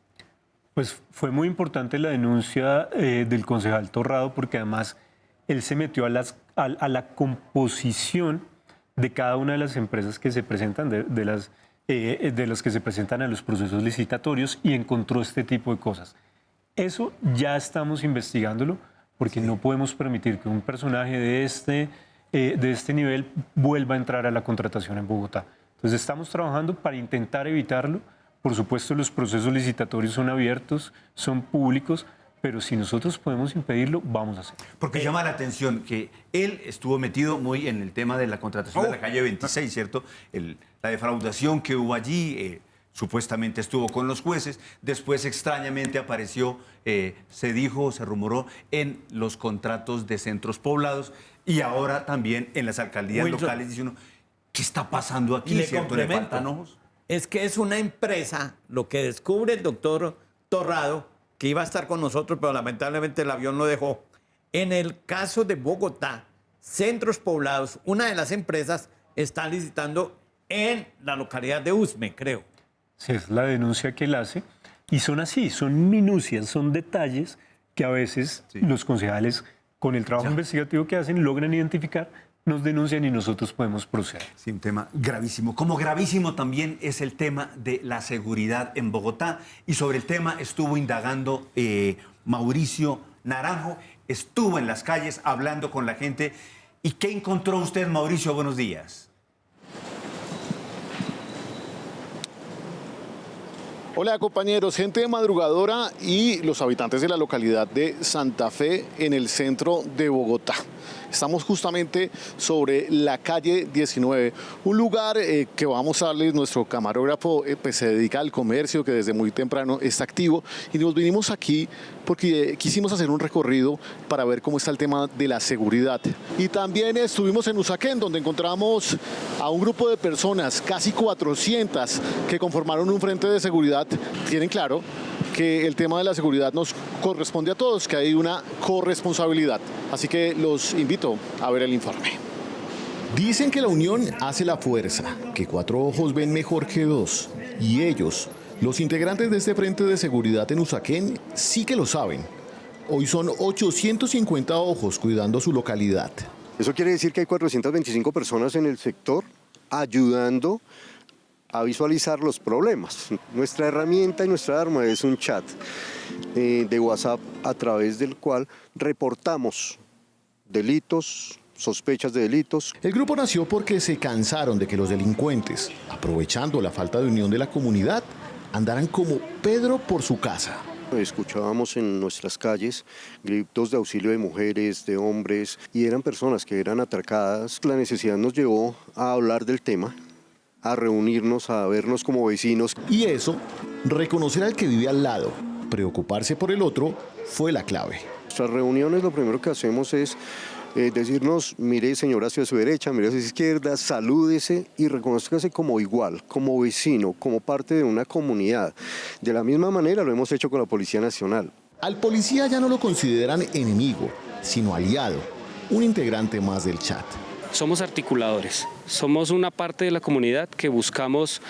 Pues fue muy importante la denuncia del concejal Torrado porque además él se metió a la composición de cada una de las empresas que se presentan, de las que se presentan a los procesos licitatorios y encontró este tipo de cosas. Eso ya estamos investigándolo porque no podemos permitir que un personaje de este nivel vuelva a entrar a la contratación en Bogotá. Entonces estamos trabajando para intentar evitarlo. Por supuesto, los procesos licitatorios son abiertos, son públicos, pero si nosotros podemos impedirlo, vamos a hacerlo. Porque llama la atención que él estuvo metido muy en el tema de la contratación de la calle 26, ¿cierto? La defraudación que hubo allí, supuestamente estuvo con los jueces, después extrañamente apareció, se dijo, se rumoró, en los contratos de centros poblados y ahora también en las alcaldías locales. Dice uno, ¿qué está pasando aquí? Y le ¿cierto? ¿Le faltan ojos? Es que es una empresa, lo que descubre el doctor Torrado, que iba a estar con nosotros, pero lamentablemente el avión lo dejó. En el caso de Bogotá, centros poblados, una de las empresas está licitando en la localidad de Usme, creo. Sí, es la denuncia que él hace. Y son así, son minucias, son detalles que a veces los concejales, con el trabajo investigativo que hacen, logran identificar, nos denuncian y nosotros podemos proceder. Sí, un tema gravísimo. Como gravísimo también es el tema de la seguridad en Bogotá. Y sobre el tema estuvo indagando Mauricio Naranjo. Estuvo en las calles hablando con la gente. ¿Y qué encontró usted, Mauricio? Buenos días. Hola compañeros, gente madrugadora y los habitantes de la localidad de Santa Fe en el centro de Bogotá. Estamos justamente sobre la calle 19, un lugar que va a mostrarles nuestro camarógrafo, pues se dedica al comercio, que desde muy temprano está activo, y nos vinimos aquí porque quisimos hacer un recorrido para ver cómo está el tema de la seguridad. Y también estuvimos en Usaquén, donde encontramos a un grupo de personas, casi 400, que conformaron un frente de seguridad. Tienen claro que el tema de la seguridad nos corresponde a todos, que hay una corresponsabilidad. Así que los invito a ver el informe. Dicen que la unión hace la fuerza, que 4 ojos ven mejor que 2. Y ellos, los integrantes de este frente de seguridad en Usaquén, sí que lo saben. Hoy son 850 ojos cuidando su localidad. Eso quiere decir que hay 425 personas en el sector ayudando a visualizar los problemas. Nuestra herramienta y nuestra arma es un chat de WhatsApp a través del cual reportamos delitos, sospechas de delitos. El grupo nació porque se cansaron de que los delincuentes, aprovechando la falta de unión de la comunidad, andaran como Pedro por su casa. Escuchábamos en nuestras calles gritos de auxilio de mujeres, de hombres, y eran personas que eran atracadas. La necesidad nos llevó a hablar del tema, a reunirnos, a vernos como vecinos. Y eso, reconocer al que vive al lado, preocuparse por el otro, fue la clave. Nuestras reuniones lo primero que hacemos es decirnos, mire señora hacia su derecha, mire hacia su izquierda, salúdese y reconózcase como igual, como vecino, como parte de una comunidad. De la misma manera lo hemos hecho con la Policía Nacional. Al policía ya no lo consideran enemigo, sino aliado, un integrante más del chat. Somos articuladores, somos una parte de la comunidad que buscamos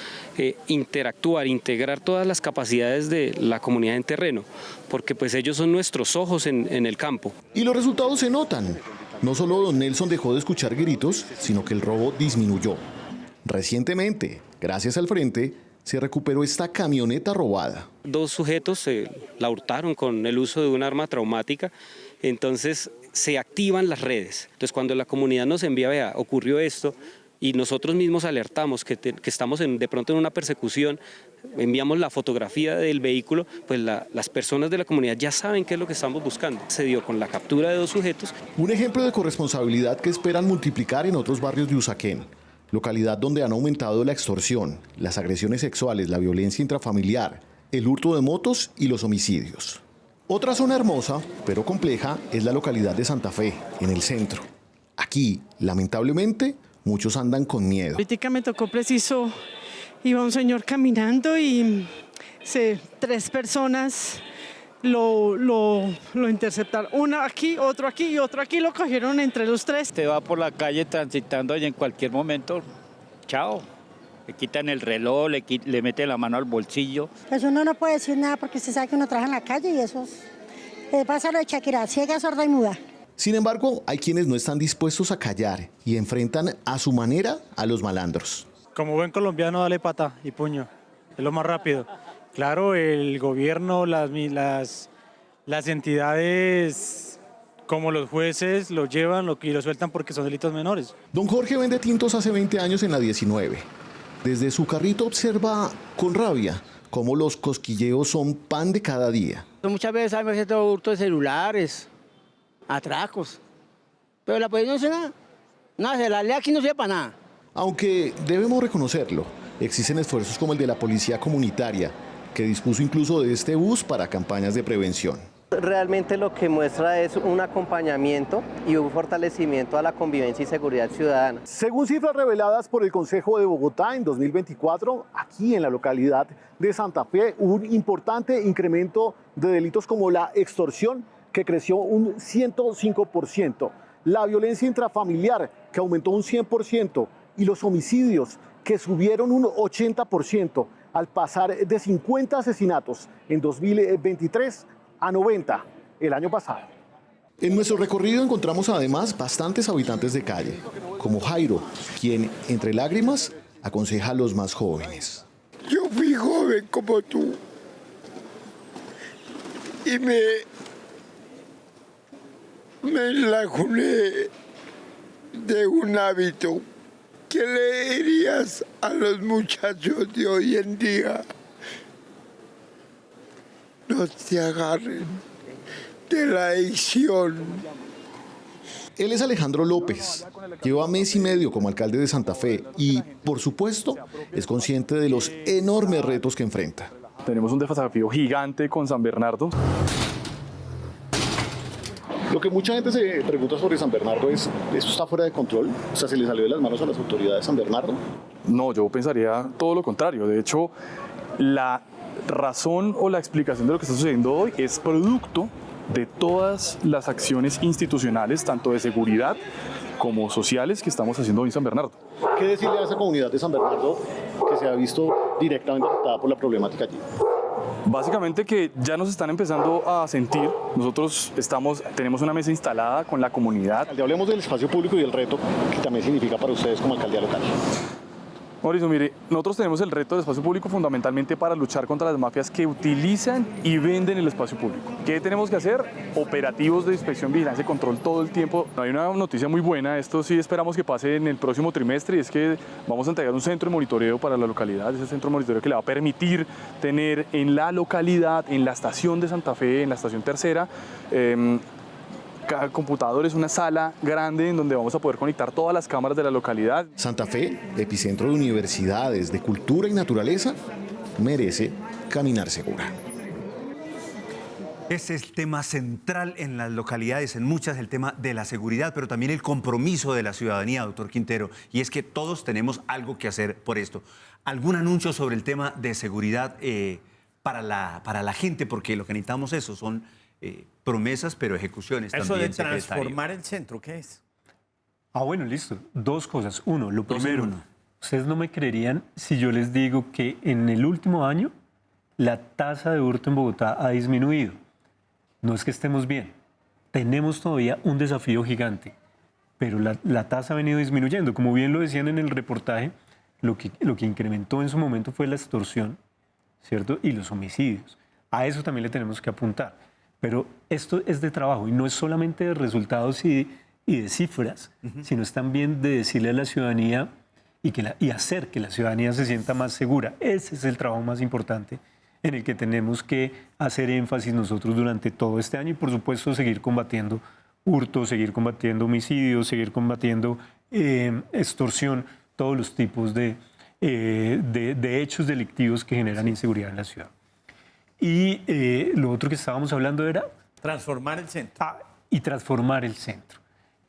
interactuar, integrar todas las capacidades de la comunidad en terreno, porque pues ellos son nuestros ojos en el campo. Y los resultados se notan. No solo don Nelson dejó de escuchar gritos, sino que el robo disminuyó. Recientemente, gracias al frente, se recuperó esta camioneta robada. 2 sujetos la hurtaron con el uso de un arma traumática, entonces se activan las redes. Entonces cuando la comunidad nos envía, vea, ocurrió esto, y nosotros mismos alertamos que estamos de pronto en una persecución, enviamos la fotografía del vehículo, pues las personas de la comunidad ya saben qué es lo que estamos buscando. Se dio con la captura de 2 sujetos. Un ejemplo de corresponsabilidad que esperan multiplicar en otros barrios de Usaquén, localidad donde han aumentado la extorsión, las agresiones sexuales, la violencia intrafamiliar, el hurto de motos y los homicidios. Otra zona hermosa, pero compleja, es la localidad de Santa Fe, en el centro. Aquí, lamentablemente, muchos andan con miedo. Ahorita me tocó preciso, iba un señor caminando y 3 personas lo interceptaron. Uno aquí, otro aquí y otro aquí, lo cogieron entre los 3. Usted va por la calle transitando y en cualquier momento, chao. Le quitan el reloj, le meten la mano al bolsillo. Pues uno no puede decir nada porque usted sabe que uno trabaja en la calle y eso pasa lo de Shakira, ciega, sorda y muda. Sin embargo, hay quienes no están dispuestos a callar y enfrentan a su manera a los malandros. Como buen colombiano, dale pata y puño, es lo más rápido. Claro, el gobierno, las entidades como los jueces lo llevan y lo sueltan porque son delitos menores. Don Jorge vende tintos hace 20 años en la 19. Desde su carrito observa con rabia cómo los cosquilleos son pan de cada día. Muchas veces hay hurto de celulares, atracos, pero la policía no hace nada. Nada, la ley aquí no sirve para nada. Aunque debemos reconocerlo, existen esfuerzos como el de la policía comunitaria, que dispuso incluso de este bus para campañas de prevención. Realmente lo que muestra es un acompañamiento y un fortalecimiento a la convivencia y seguridad ciudadana. Según cifras reveladas por el Consejo de Bogotá en 2024, aquí en la localidad de Santa Fe hubo un importante incremento de delitos como la extorsión, que creció un 105%, la violencia intrafamiliar, que aumentó un 100%, y los homicidios, que subieron un 80%, al pasar de 50 asesinatos en 2023 a 90 el año pasado. En nuestro recorrido encontramos además bastantes habitantes de calle, como Jairo, quien, entre lágrimas, aconseja a los más jóvenes. Yo fui joven como tú y me enlajuné de un hábito. ¿Qué le dirías a los muchachos de hoy en día? No te agarren de la adicción. Él es Alejandro López, lleva mes y medio como alcalde de Santa Fe y, por supuesto, es consciente de los enormes retos que enfrenta. Tenemos un desafío gigante con San Bernardo. Lo que mucha gente se pregunta sobre San Bernardo es, ¿esto está fuera de control? O sea, ¿se le salió de las manos a las autoridades de San Bernardo? No, yo pensaría todo lo contrario. De hecho, la razón o la explicación de lo que está sucediendo hoy es producto de todas las acciones institucionales, tanto de seguridad como sociales, que estamos haciendo hoy en San Bernardo. ¿Qué decirle a esa comunidad de San Bernardo que se ha visto directamente afectada por la problemática allí? Básicamente que ya nos están empezando a sentir. Nosotros tenemos una mesa instalada con la comunidad. Hablemos del espacio público y el reto que también significa para ustedes como alcaldía local. Mauricio, mire, nosotros tenemos el reto del espacio público fundamentalmente para luchar contra las mafias que utilizan y venden el espacio público. ¿Qué tenemos que hacer? Operativos de inspección, vigilancia y control todo el tiempo. Hay una noticia muy buena, esto sí esperamos que pase en el próximo trimestre, y es que vamos a entregar un centro de monitoreo para la localidad, ese centro de monitoreo que le va a permitir tener en la localidad, en la estación de Santa Fe, en la estación tercera, computadores, una sala grande en donde vamos a poder conectar todas las cámaras de la localidad. Santa Fe, epicentro de universidades, de cultura y naturaleza, merece caminar segura. Ese es el tema central en las localidades, en muchas, el tema de la seguridad, pero también el compromiso de la ciudadanía, doctor Quintero, y es que todos tenemos algo que hacer por esto. ¿Algún anuncio sobre el tema de seguridad para la gente? Porque lo que necesitamos son promesas, pero ejecuciones eso también, de transformar el centro, ¿qué es? Bueno, listo. Dos cosas. Uno, lo primero, ustedes no me creerían si yo les digo que en el último año la tasa de hurto en Bogotá ha disminuido. No es que estemos bien, tenemos todavía un desafío gigante, pero la tasa ha venido disminuyendo. Como bien lo decían en el reportaje, lo que incrementó en su momento fue la extorsión, ¿cierto? Y los homicidios. A eso también le tenemos que apuntar. Pero esto es de trabajo y no es solamente de resultados y de cifras, sino es también de decirle a la ciudadanía y hacer que la ciudadanía se sienta más segura. Ese es el trabajo más importante en el que tenemos que hacer énfasis nosotros durante todo este año y, por supuesto, seguir combatiendo hurtos, seguir combatiendo homicidios, seguir combatiendo extorsión, todos los tipos de hechos delictivos que generan inseguridad en la ciudad. Y lo otro que estábamos hablando era... transformar el centro. Y transformar el centro.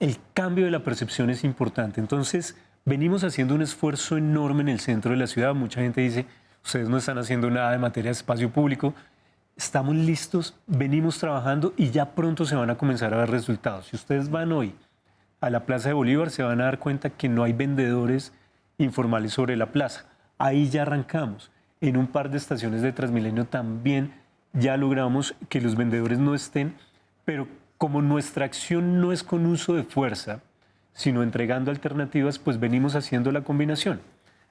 El cambio de la percepción es importante. Entonces, venimos haciendo un esfuerzo enorme en el centro de la ciudad. Mucha gente dice, ustedes no están haciendo nada de materia de espacio público. Estamos listos, venimos trabajando y ya pronto se van a comenzar a ver resultados. Si ustedes van hoy a la Plaza de Bolívar, se van a dar cuenta que no hay vendedores informales sobre la plaza. Ahí ya arrancamos. En un par de estaciones de Transmilenio también ya logramos que los vendedores no estén, pero como nuestra acción no es con uso de fuerza, sino entregando alternativas, pues venimos haciendo la combinación.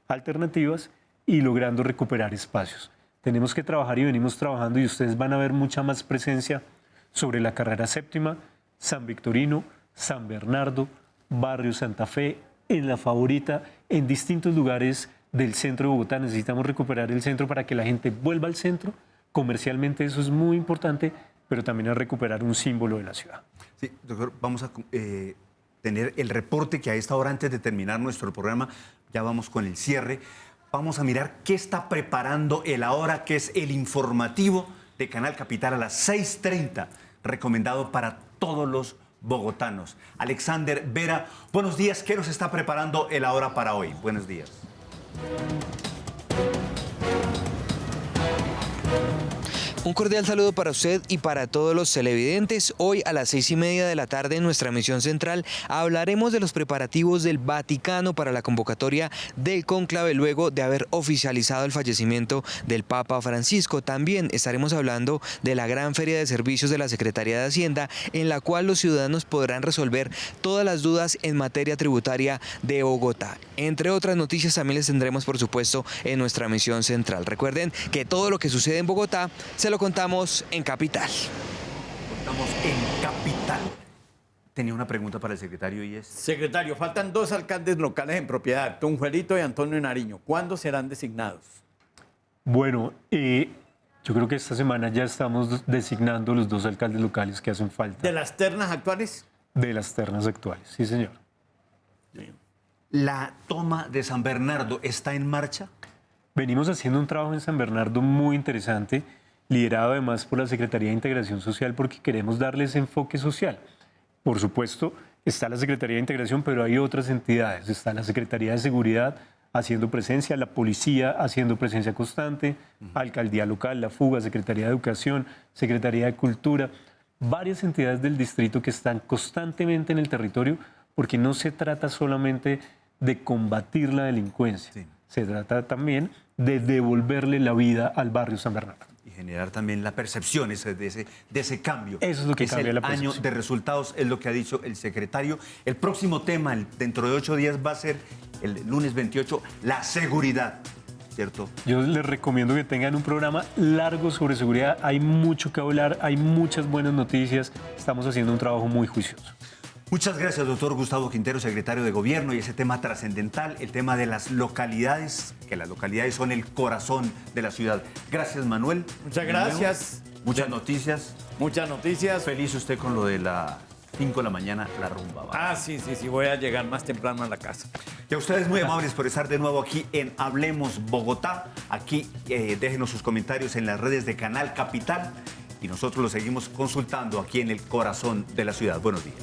Alternativas y logrando recuperar espacios. Tenemos que trabajar y venimos trabajando y ustedes van a ver mucha más presencia sobre la carrera séptima, San Victorino, San Bernardo, Barrio Santa Fe, en La Favorita, en distintos lugares del centro de Bogotá. Necesitamos recuperar el centro para que la gente vuelva al centro. Comercialmente eso es muy importante, pero también a recuperar un símbolo de la ciudad. Sí, doctor, vamos a tener el reporte que a esta hora, antes de terminar nuestro programa, ya vamos con el cierre. Vamos a mirar qué está preparando el Ahora, que es el informativo de Canal Capital a las 6:30, recomendado para todos los bogotanos. Alexander Vera, buenos días. ¿Qué nos está preparando el Ahora para hoy? Buenos días. Un cordial saludo para usted y para todos los televidentes. Hoy a las 6:30 de la tarde en nuestra emisión central hablaremos de los preparativos del Vaticano para la convocatoria del cónclave luego de haber oficializado el fallecimiento del Papa Francisco. También estaremos hablando de la gran feria de servicios de la Secretaría de Hacienda, en la cual los ciudadanos podrán resolver todas las dudas en materia tributaria de Bogotá. Entre otras noticias también les tendremos, por supuesto, en nuestra emisión central. Recuerden que todo lo que sucede en Bogotá se lo contamos en Capital. Contamos en Capital. Tenía una pregunta para el secretario y es... Secretario, faltan 2 alcaldes locales en propiedad, Tunjuelito y Antonio Nariño. ¿Cuándo serán designados? Bueno, yo creo que esta semana ya estamos designando los 2 alcaldes locales que hacen falta. ¿De las ternas actuales? De las ternas actuales, sí, señor. ¿La toma de San Bernardo está en marcha? Venimos haciendo un trabajo en San Bernardo muy interesante, liderado además por la Secretaría de Integración Social, porque queremos darles enfoque social. Por supuesto, está la Secretaría de Integración, pero hay otras entidades. Está la Secretaría de Seguridad haciendo presencia, la Policía haciendo presencia constante, Alcaldía Local, la Fuga, Secretaría de Educación, Secretaría de Cultura, varias entidades del distrito que están constantemente en el territorio, porque no se trata solamente de combatir la delincuencia, se trata también de devolverle la vida al barrio San Bernardo. Y generar también la percepción de ese cambio. Eso es lo que cambia la percepción. Año de resultados, es lo que ha dicho el secretario. El próximo tema, dentro de 8 días, va a ser el lunes 28, la seguridad, ¿cierto? Yo les recomiendo que tengan un programa largo sobre seguridad. Hay mucho que hablar, hay muchas buenas noticias. Estamos haciendo un trabajo muy juicioso. Muchas gracias, doctor Gustavo Quintero, secretario de Gobierno, y ese tema trascendental, el tema de las localidades, que las localidades son el corazón de la ciudad. Gracias, Manuel. Muchas gracias. Muchas noticias. Muchas noticias. Feliz usted con lo de las 5 de la mañana, la rumba. ¿Vale? Ah, sí, voy a llegar más temprano a la casa. Y a ustedes muy amables por estar de nuevo aquí en Hablemos Bogotá. Aquí déjenos sus comentarios en las redes de Canal Capital y nosotros los seguimos consultando aquí en el corazón de la ciudad. Buenos días.